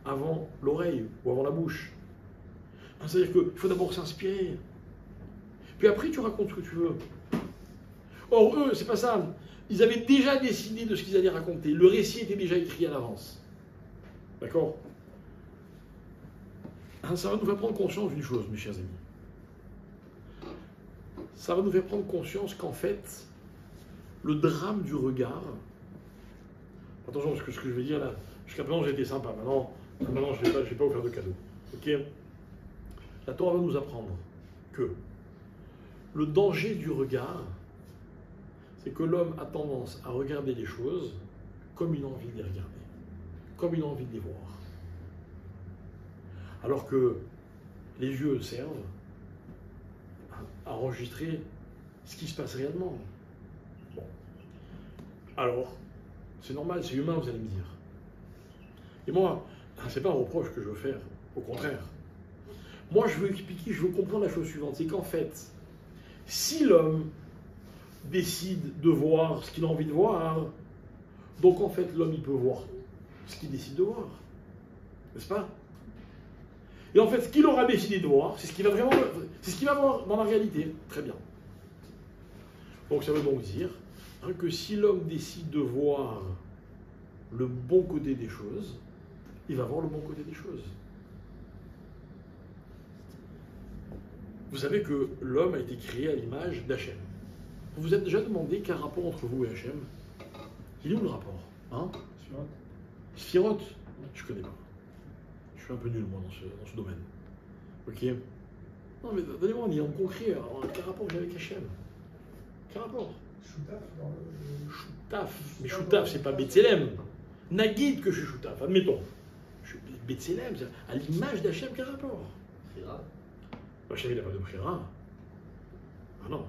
avant l'oreille ou avant la bouche. C'est-à-dire qu'il faut d'abord s'inspirer. Puis après, tu racontes ce que tu veux. Or, eux, c'est pas ça. Ils avaient déjà décidé de ce qu'ils allaient raconter. Le récit était déjà écrit à l'avance. D'accord? Ça va nous faire prendre conscience d'une chose, mes chers amis. Ça va nous faire prendre conscience qu'en fait, le drame du regard... Attention, parce que ce que je vais dire là, jusqu'à présent j'ai été sympa, maintenant je ne vais pas vous faire de cadeaux. Ok? La Torah va nous apprendre que le danger du regard, c'est que l'homme a tendance à regarder les choses comme il a envie de les regarder, comme il a envie de les voir. Alors que les yeux servent à enregistrer ce qui se passe réellement. Bon. Alors, c'est normal, c'est humain, vous allez me dire. Et moi, c'est pas un reproche que je veux faire, au contraire. Moi, je veux expliquer, je veux comprendre la chose suivante, c'est qu'en fait, si l'homme décide de voir ce qu'il a envie de voir, donc en fait, l'homme, il peut voir ce qu'il décide de voir. N'est-ce pas? Et en fait, ce qu'il aura décidé de voir, c'est ce qu'il va vraiment, c'est ce qu'il va voir dans la réalité. Très bien. Donc ça veut donc dire que si l'homme décide de voir le bon côté des choses, il va voir le bon côté des choses. Vous savez que l'homme a été créé à l'image d'Hachem. Vous vous êtes déjà demandé quel rapport entre vous et Hachem? Il est où le rapport? Hein? Sphirot? Je connais pas. Je suis un peu nul, moi, dans ce domaine. Ok? Non, mais donnez-moi un exemple concret. Alors, quel rapport j'ai avec Hachem? Quel rapport? Choutaf dans le. Choutaf. Mais Choutaf, c'est pas Betselem. Nagid que je suis Choutaf, admettons. Je suis Betselem, à l'image d'Hachem, quel rapport? Frira. Hachem, il n'a pas de Prira. Ah non.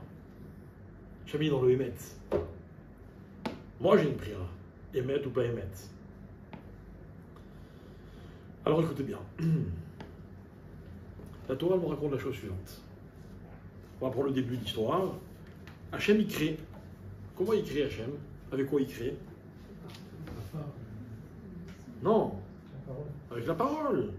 Hachem, il est dans le Emet. Moi, j'ai une Prira. Emet ou pas Emet. Alors écoutez bien. La Torah elle nous raconte la chose suivante. On va prendre le début de l'histoire. Hachem, il crée. Comment il crée Hachem? Avec quoi il crée? Non. Avec la parole.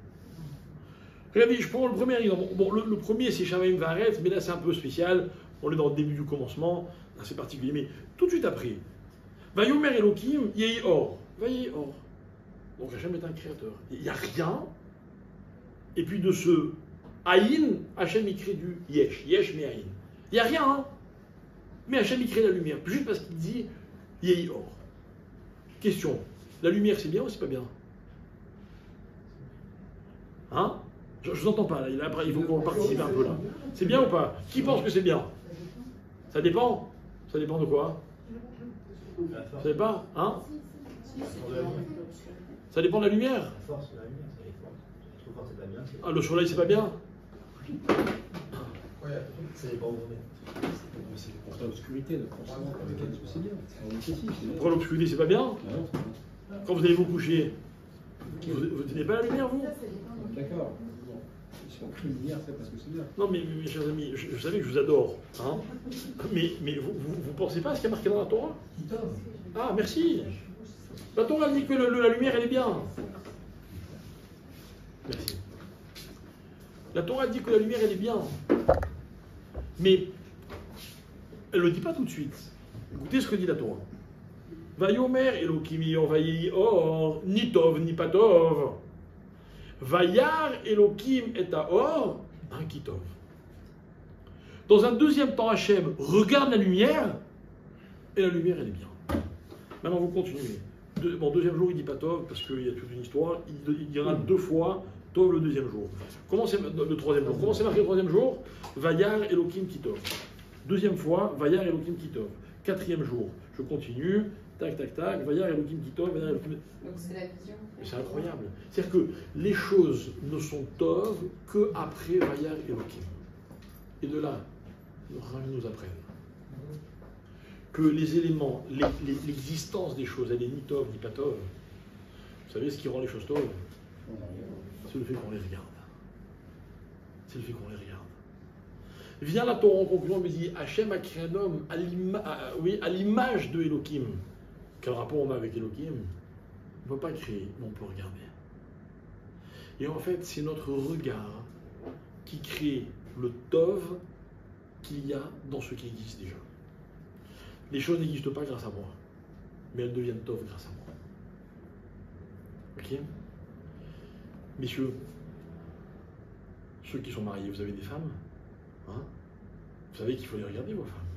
Regardez, je prends le premier exemple. Bon, le premier, c'est Shamaim Varet, mais là, c'est un peu spécial. On est dans le début du commencement. C'est particulier. Mais tout de suite après, Vayomer Elohim, Yehi Or. Vayehi Or. Donc Hachem est un créateur. Il n'y a rien. Et puis de ce Aïn, Hachem il crée du Yesh. Yesh mais Aïn. Il n'y a rien. Hein. Mais Hachem il crée la lumière. Juste parce qu'il dit Yehi Or. Question. La lumière c'est bien ou c'est pas bien? Hein? Je vous entends pas là. Il faut qu'on participe un peu là. C'est bien ou pas? Qui pense que c'est bien? Ça dépend. Ça dépend de quoi? Vous savez pas? Hein? Ça dépend de la lumière. La force de la lumière, ça dépend. Trop fort, c'est pas bien. Ah, le soleil, c'est pas bien? Ouais, Ça dépend où on est. C'est pour l'obscurité, le forcément, avec elle, c'est bien. C'est nécessaire. Pour l'obscurité, c'est pas bien? Ah non, c'est bien. Quand vous allez vous coucher, vous tenez pas la lumière, vous? D'accord. Bon. Si on crie lumière, c'est parce que c'est bien. Non, mais mes chers amis, je savais que je vous adore. Hein, mais vous pensez pas à ce qui est marqué dans la Torah? Ah, merci. La Torah dit que la lumière, elle est bien. Merci. La Torah dit que la lumière, elle est bien. Mais elle ne le dit pas tout de suite. Écoutez ce que dit la Torah. Vayomer Elohim Vayehi Or, ni tov ni pas tov. Vayar Elohim et Or, un qui tov. Dans un deuxième temps, Hachem regarde la lumière, et la lumière, elle est bien. Maintenant, vous continuez. Deuxième jour, il dit pas tov, parce qu'il y a toute une histoire. Il dira deux fois tov le deuxième jour. Comment c'est le troisième jour? Comment c'est marqué le troisième jour? Vayar Elohim qui tov. Deuxième fois, Vayar Elohim qui tov. Quatrième jour, je continue. Tac, tac, tac. Vayar Elohim qui tov. Vayar Elohim. Donc c'est la vision. C'est incroyable. C'est-à-dire que les choses ne sont tov que après Vayar Elohim. Et de là, nos rabbins nous apprennent que les éléments, l'existence des choses, elle est ni tov ni pas tov. Vous savez ce qui rend les choses tov? C'est le fait qu'on les regarde. C'est le fait qu'on les regarde. Vient la Torah en conclusion, mais dit Hachem a créé un homme à l'image de Elohim. Quel rapport on a avec Elohim? On ne peut pas créer, mais on peut regarder. Et en fait, c'est notre regard qui crée le tov qu'il y a dans ce qui existe déjà. Les choses n'existent pas grâce à moi, mais elles deviennent tov grâce à moi. Ok? Messieurs, ceux qui sont mariés, vous avez des femmes? Hein? Vous savez qu'il faut les regarder, vos femmes.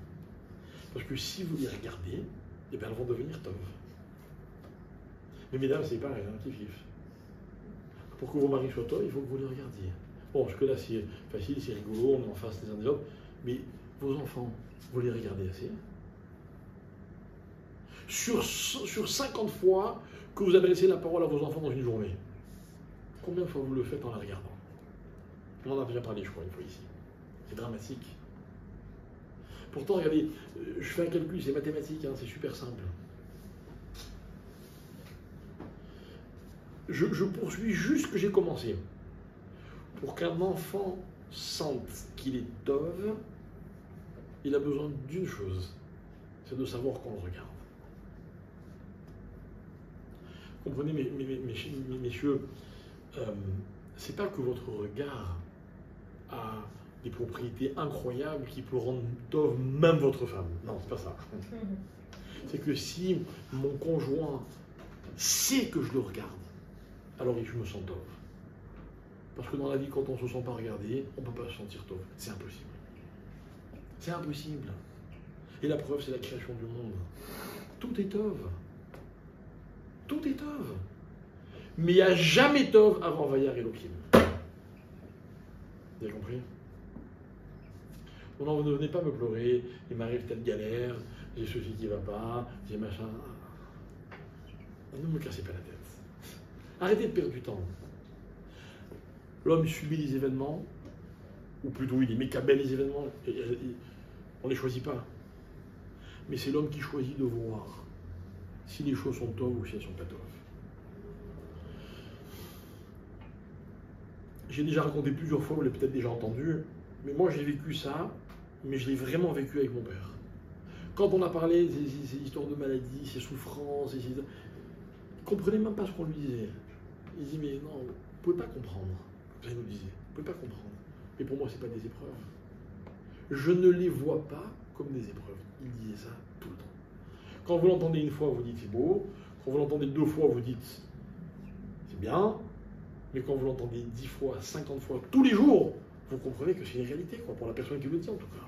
Parce que si vous les regardez, eh bien, elles vont devenir tov. Mais mesdames, c'est pareil, hein, kiff. Pour que vos maris soient tov, il faut que vous les regardiez. Bon, jusque-là, c'est facile, c'est rigolo, on est en face les uns des autres, mais vos enfants, vous les regardez assez? Sur 50 fois que vous adressez la parole à vos enfants dans une journée, combien de fois vous le faites en la regardant? On en a déjà parlé, je crois, une fois ici. C'est dramatique. Pourtant, regardez, je fais un calcul, c'est mathématique, hein, c'est super simple. Je poursuis juste ce que j'ai commencé. Pour qu'un enfant sente qu'il est tov, il a besoin d'une chose, c'est de savoir qu'on le regarde. Comprenez, messieurs, c'est pas que votre regard a des propriétés incroyables qui peut rendre tov même votre femme. Non, c'est pas ça. C'est que si mon conjoint sait que je le regarde, alors je me sens tov. Parce que dans la vie, quand on ne se sent pas regardé, on ne peut pas se sentir tov. C'est impossible. C'est impossible. Et la preuve, c'est la création du monde. Tout est tov. Tout est tov. Mais il n'y a jamais tov avant Vayar Elohim. Vous avez compris? Non, ne venez pas me pleurer, il m'arrive telle galère, j'ai ceci qui ne va pas, j'ai machin. Ne me cassez pas la tête. Arrêtez de perdre du temps. L'homme subit les événements, ou plutôt il mécabelle les événements, on ne les choisit pas. Mais c'est l'homme qui choisit de voir si les choses sont tov ou si elles ne sont pas tov. J'ai déjà raconté plusieurs fois, vous l'avez peut-être déjà entendu, mais moi j'ai vécu ça, mais je l'ai vraiment vécu avec mon père. Quand on a parlé de ces histoires de maladies, ces souffrances, il ne comprenait même pas ce qu'on lui disait. Il dit, mais non, vous ne pouvez pas comprendre. Ça, il nous disait, vous ne pouvez pas comprendre. Mais pour moi, ce n'est pas des épreuves. Je ne les vois pas comme des épreuves. Il disait ça tout le temps. Quand vous l'entendez une fois, vous dites c'est beau. Quand vous l'entendez 2 fois, vous dites c'est bien. Mais quand vous l'entendez 10 fois, 50 fois, tous les jours, vous comprenez que c'est une réalité, quoi, pour la personne qui le dit en tout cas.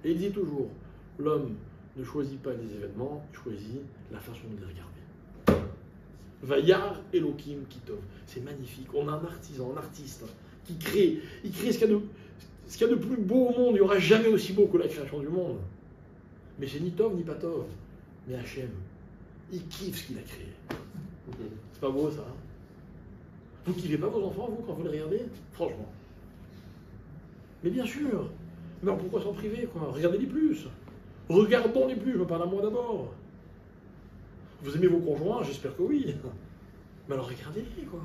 Et il disait toujours, l'homme ne choisit pas les événements, il choisit la façon de les regarder. Vayar Elohim Kitov. C'est magnifique. On a un artisan, un artiste qui crée. Il crée ce qu'il y a de plus beau au monde. Il n'y aura jamais aussi beau que la création du monde. Mais c'est ni Tov ni pas Tov. Mais Hachem, il kiffe ce qu'il a créé. C'est pas beau ça, hein? Vous kiffez pas vos enfants, vous, quand vous les regardez? Franchement. Mais bien sûr. Mais alors pourquoi s'en priver, quoi? Regardez-les plus. Regardons-les plus. Je me parle à moi d'abord. Vous aimez vos conjoints? J'espère que oui. Mais alors regardez-les, quoi.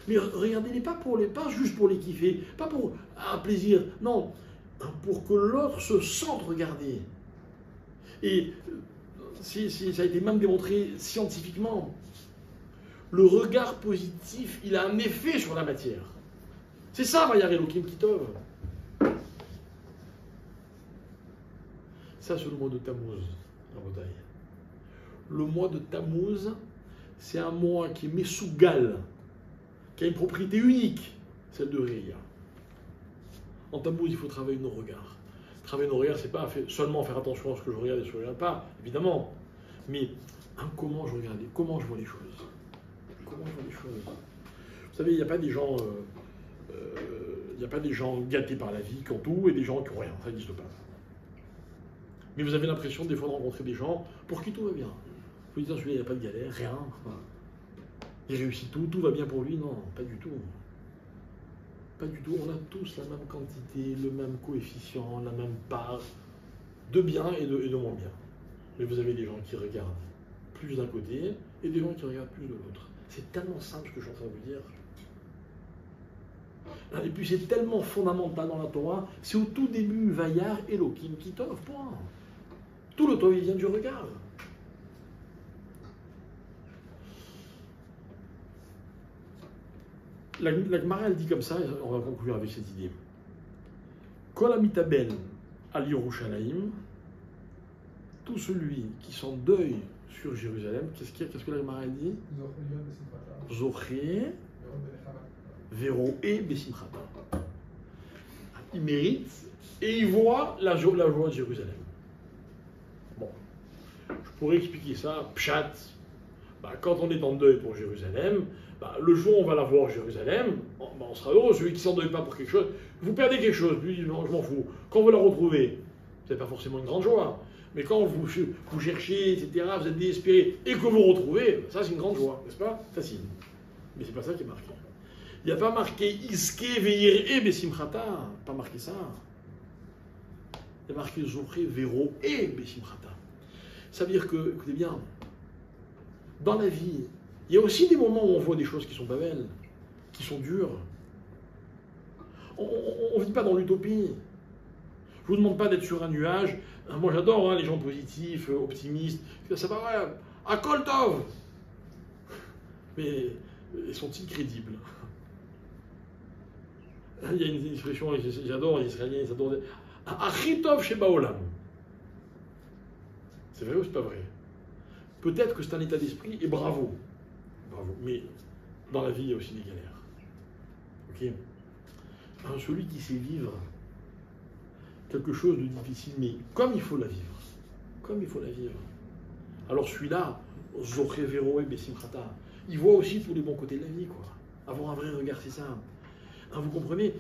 Mais regardez-les pas juste pour les kiffer, pas pour un plaisir, non, pour que l'autre se sente regardé. Et ça a été même démontré scientifiquement. Le regard positif, il a un effet sur la matière. C'est ça, Vayar Elohim Kitov. Ça, c'est le mois de Tammuz, la bataille. Le mois de Tammuz, c'est un mois qui est Mesougal, qui a une propriété unique, celle de Réa. En Tammuz, il faut travailler nos regards. Travailler nos regards, c'est pas seulement faire attention à ce que je regarde et ce que je ne regarde pas, évidemment, mais comment je regarde, comment je vois les choses. Comment je vois les choses. Vous savez, il n'y a pas des gens, gâtés par la vie qui ont tout et des gens qui n'ont rien, ça n'existe pas. Mais vous avez l'impression des fois de rencontrer des gens pour qui tout va bien. Vous dites, celui-là, il n'y a pas de galère, rien. Il réussit tout, tout va bien pour lui. Non, pas du tout. Pas du tout. On a tous la même quantité, le même coefficient, la même part de bien et de moins bien. Mais vous avez des gens qui regardent plus d'un côté et des gens qui regardent plus de l'autre. C'est tellement simple ce que je suis en train de vous dire. Et puis c'est tellement fondamental dans la Torah, c'est au tout début, Vayar Elohim Kitov, point. Tout le Tov, il vient du regard. La Gemara, elle dit comme ça, et on va conclure avec cette idée. Kol hamitabel al Yerushalayim, tout celui qui s'en deuil sur Jérusalem, qu'est-ce que la Gemara, elle dit? Zoché, Véroé, Bessimchata. Il mérite et il voit la joie de Jérusalem. Bon, je pourrais expliquer ça, pshat. Quand on est en deuil pour Jérusalem, le jour où on va la voir Jérusalem, on sera heureux. Celui qui ne s'en deuille pas pour quelque chose, vous perdez quelque chose, puis non, je m'en fous. Quand vous la retrouvez, ce n'est pas forcément une grande joie. Mais quand vous cherchez, etc., vous êtes désespéré, et que vous retrouvez, ça c'est une grande joie, n'est-ce pas? Facile. Mais c'est pas ça qui est marqué. Il n'y a pas marqué Iske veir e besimchata, pas marqué ça. Il y a marqué Zoché vero e besimchata. Ça veut dire que, écoutez bien, dans la vie, il y a aussi des moments où on voit des choses qui sont pas belles, qui sont dures. On ne vit pas dans l'utopie. Je ne vous demande pas d'être sur un nuage. Moi j'adore les gens positifs, optimistes. Ça va, ouais, à Kol Tov. Mais sont-ils crédibles? Il y a une expression, j'adore, les Israéliens, ils adorent. Achitov chez Baolam. C'est vrai ou c'est pas vrai? Peut-être que c'est un état d'esprit, et bravo. Bravo. Mais dans la vie, il y a aussi des galères. Ok. Celui qui sait vivre quelque chose de difficile, mais comme il faut la vivre. Comme il faut la vivre. Alors celui-là, Zoché Véro et Bessimchata, il voit aussi tous les bons côtés de la vie, quoi. Avoir un vrai regard, c'est ça. Vous comprenez,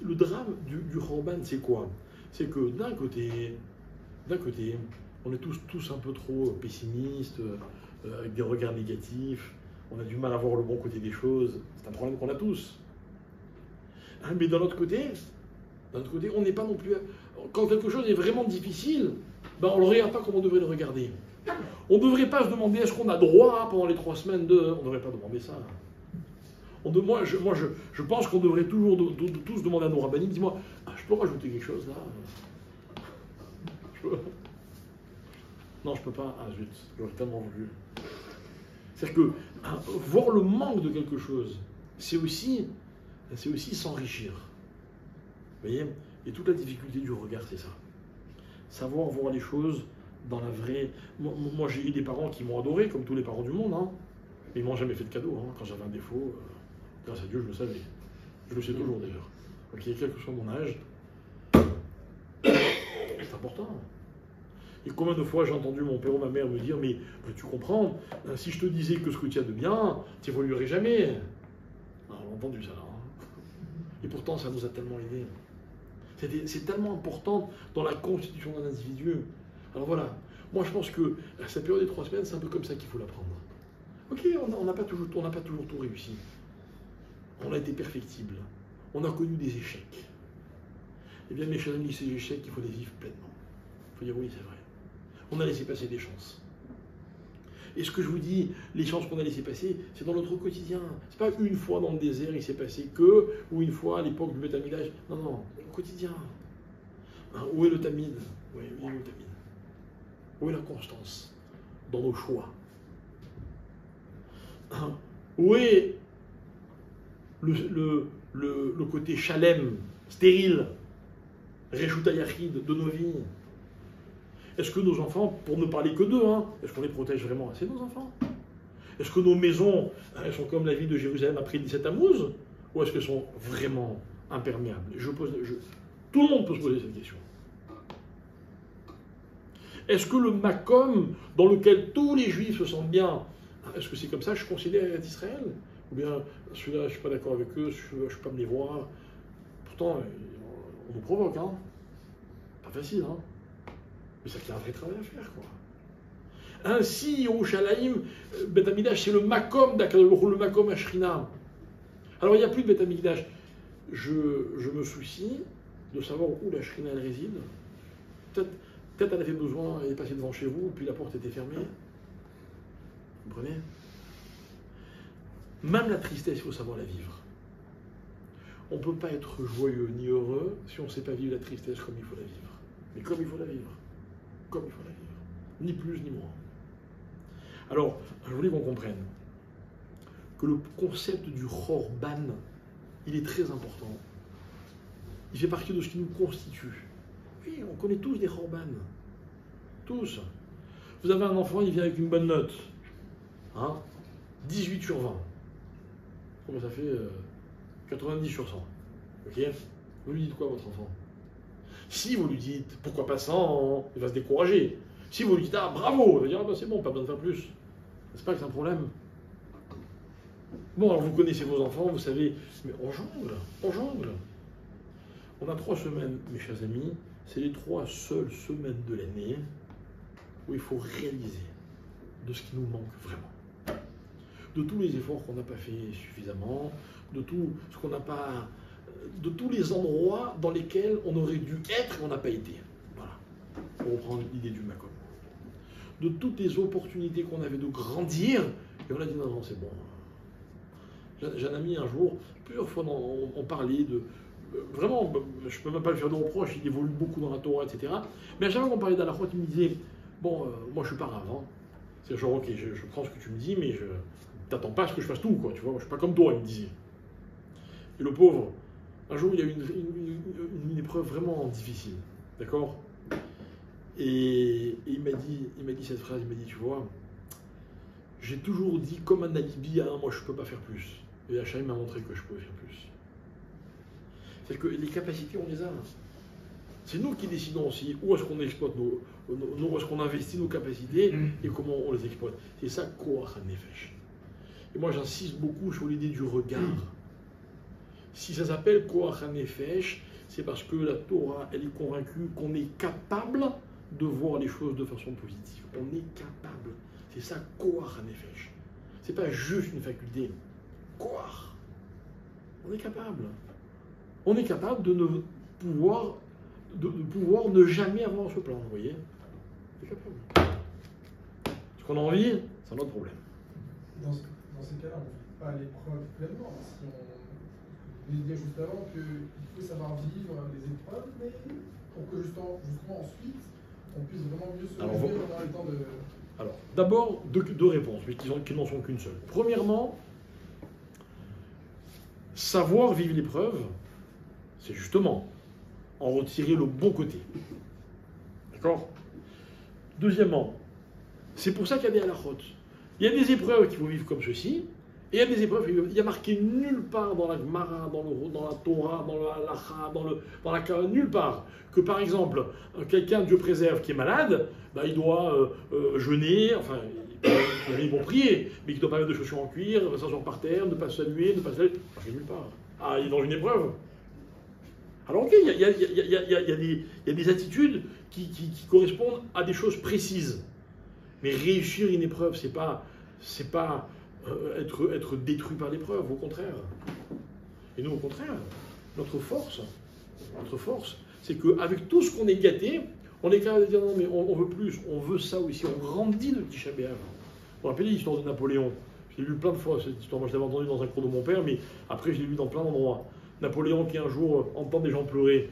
le drame du Khorban, c'est quoi? C'est que d'un côté, on est tous un peu trop pessimistes, avec des regards négatifs, on a du mal à voir le bon côté des choses, c'est un problème qu'on a tous. Mais d'un autre côté, on n'est pas non plus... Quand quelque chose est vraiment difficile, ben on ne le regarde pas comme on devrait le regarder. On ne devrait pas se demander est-ce qu'on a droit pendant les 3 semaines de... On ne devrait pas demander ça. Moi, je pense qu'on devrait toujours tous demander à nos rabbinim, dis-moi, je peux rajouter quelque chose là? Non, je peux pas. Ah zut, j'aurais tellement voulu. C'est-à-dire que voir le manque de quelque chose, c'est aussi s'enrichir. Vous voyez? Et toute la difficulté du regard, c'est ça. Savoir voir les choses dans la vraie... Moi j'ai eu des parents qui m'ont adoré, comme tous les parents du monde, hein. Mais ils m'ont jamais fait de cadeau. Hein. Quand j'avais un défaut, grâce à Dieu, je le savais. Je le sais toujours d'ailleurs. Donc, quel que soit mon âge, c'est important. Et combien de fois j'ai entendu mon père ou ma mère me dire, mais tu comprends, si je te disais que ce que tu as de bien, tu n'évoluerais jamais. On a entendu ça là. Hein. Et pourtant, ça nous a tellement aidés. C'est tellement important dans la constitution d'un individu. Alors voilà, moi je pense que cette période des 3 semaines, c'est un peu comme ça qu'il faut l'apprendre. Ok, on n'a pas toujours tout réussi. On a été perfectible. On a connu des échecs. Eh bien, mes chers amis, ces échecs, il faut les vivre pleinement. Il faut dire oui, c'est vrai. On a laissé passer des chances. Et ce que je vous dis, les chances qu'on a laissées passer, c'est dans notre quotidien. C'est pas une fois dans le désert, il s'est passé que, ou une fois à l'époque du Beth Amikdash. Non, non, au quotidien. Où est le tamid? Oui, où est le tamid? Où est la constance dans nos choix? Où est le côté chalem, stérile, Reshut Hayachid de nos vies? Est-ce que nos enfants, pour ne parler que d'eux, hein, est-ce qu'on les protège vraiment assez, nos enfants? Est-ce que nos maisons, elles sont comme la ville de Jérusalem après 17 Tammuz? Ou est-ce qu'elles sont vraiment imperméables? Tout le monde peut se poser cette question. Est-ce que le Makom, dans lequel tous les Juifs se sentent bien, est-ce que c'est comme ça que je considère d'Israël? Ou bien, celui-là, je ne suis pas d'accord avec eux, je ne peux pas me les voir. Pourtant, on nous provoque, hein. Pas facile, hein. Mais ça fait un vrai travail à faire, quoi. Ainsi, Yerushalayim, Beth Amikdash, c'est le Makom d'Akadosh, le Makom Ashrina. Alors, il n'y a plus de Beth Amikdash. Je me soucie de savoir où la Shrina elle réside. Peut-être elle avait besoin, elle est passée devant chez vous, puis la porte était fermée. Vous comprenez? Même la tristesse, il faut savoir la vivre. On ne peut pas être joyeux ni heureux si on ne sait pas vivre la tristesse comme il faut la vivre. Mais comme il faut la vivre. Comme il faut la vivre. Ni plus ni moins. Alors, je voulais qu'on comprenne que le concept du Khorban, il est très important. Il fait partie de ce qui nous constitue. Oui, on connaît tous des Khorban. Tous. Vous avez un enfant, il vient avec une bonne note. Hein? 18 sur 20. Comment ça fait 90 sur 100. Ok? Vous lui dites quoi, votre enfant? Si vous lui dites pourquoi pas 100, il va se décourager. Si vous lui dites ah bravo, il va dire ah, bah, c'est bon, pas besoin de faire plus. C'est pas que c'est un problème. Bon, alors vous connaissez vos enfants, vous savez, mais on jongle, on jongle. On a 3 semaines, mes chers amis, c'est les 3 seules semaines de l'année où il faut réaliser de ce qui nous manque vraiment. De tous les efforts qu'on n'a pas fait suffisamment, de tout ce qu'on n'a pas, de tous les endroits dans lesquels on aurait dû être et on n'a pas été. Voilà, pour reprendre l'idée du Makom. De toutes les opportunités qu'on avait de grandir, et on a dit non, non, c'est bon. J'ai un ami un jour, plusieurs fois on parlait de... Vraiment, je ne peux même pas lui faire de reproche, il évolue beaucoup dans la Torah, etc. Mais à chaque fois qu'on parlait d'Halachot, il me disait, bon, moi je suis pas rave, hein. C'est genre, ok, je prends ce que tu me dis, mais je t'attends pas à ce que je fasse tout, quoi, tu vois, moi, je suis pas comme toi, il me disait. Et le pauvre, un jour, il a eu une épreuve vraiment difficile, d'accord? Et il m'a dit cette phrase, il m'a dit, tu vois, j'ai toujours dit comme un alibi, hein, moi je peux pas faire plus. Et Hachem m'a montré que je pouvais faire plus. C'est que les capacités, on les a. C'est nous qui décidons aussi où est-ce qu'on exploite où est-ce qu'on investit nos capacités et comment on les exploite. C'est ça, Koach HaNefesh. Et moi, j'insiste beaucoup sur l'idée du regard. Si ça s'appelle Koach HaNefesh, c'est parce que la Torah, elle est convaincue qu'on est capable de voir les choses de façon positive. On est capable. C'est ça, Koach HaNefesh. C'est pas juste une faculté. Koach. On est capable. On est capable de pouvoir ne jamais avoir ce plan, vous voyez. On est capable. Ce qu'on a envie, c'est un autre problème. Dans ces cas-là, on ne vit pas l'épreuve pleinement. Si on voulait dire juste avant qu'il faut savoir vivre les épreuves, mais pour que justement ensuite, on puisse vraiment mieux se relever pendant les temps de... Alors, d'abord, deux réponses, mais qui n'en sont qu'une seule. Premièrement, savoir vivre l'épreuve, c'est justement en retirer le bon côté. D'accord? Deuxièmement, c'est pour ça qu'il y a des halachot. Il y a des épreuves qu'il faut vivre comme ceci, et il y a des épreuves, il y a marqué nulle part dans la Gemara, dans la Torah, dans le halacha, dans la Kara, nulle part, que par exemple, quelqu'un, Dieu préserve, qui est malade, bah, il doit jeûner, enfin, il pour prier, mais qu'il doit pas mettre de chaussures en cuir, s'asseoir par terre, ne pas saluer, ne pas saluer. Je nulle part. Ah, il est dans une épreuve. Alors ok, il y a des attitudes qui correspondent à des choses précises. Mais réussir une épreuve, c'est pas être détruit par l'épreuve, au contraire. Et nous, au contraire, notre force, c'est qu'avec tout ce qu'on est gâté, on est capable de dire non mais on veut plus, on veut ça aussi, on grandit le Tisha B'Av. Vous vous rappelez l'histoire de Napoléon? Je l'ai lu plein de fois cette histoire, moi je l'avais entendue dans un cours de mon père, mais après je l'ai lu dans plein d'endroits. Napoléon qui un jour entend des gens pleurer,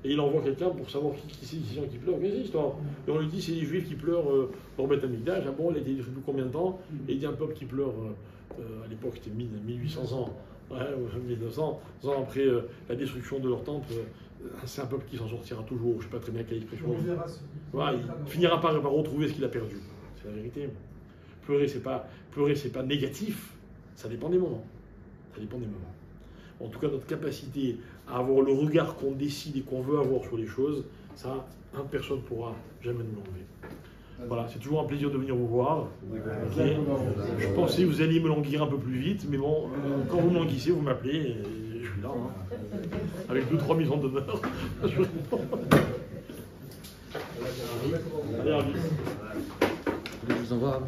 et il envoie quelqu'un pour savoir qui c'est ces gens qui pleurent. Quelle est l'histoire? Et on lui dit c'est les Juifs qui pleurent dans Beth Amikdash. Ah bon, il a été détruit combien de temps? Et il dit un peuple qui pleure, à l'époque c'était 1800 ans, ouais, 1900 ans après la destruction de leur temple. C'est un peuple qui s'en sortira toujours, je ne sais pas très bien quelle expression. Ouais, il finira par retrouver ce qu'il a perdu. C'est la vérité. Pleurer, c'est pas négatif. Ça dépend des moments. Ça dépend des moments. En tout cas, notre capacité à avoir le regard qu'on décide et qu'on veut avoir sur les choses, ça, personne ne pourra jamais nous l'enlever. Voilà, c'est toujours un plaisir de venir vous voir. Okay. Je pensais que vous alliez me languir un peu plus vite, mais bon, quand vous me languissez, vous m'appelez et je suis là. Hein. Avec 2-3 maisons d'honneur. Allez, Arvis. Je vous envoie.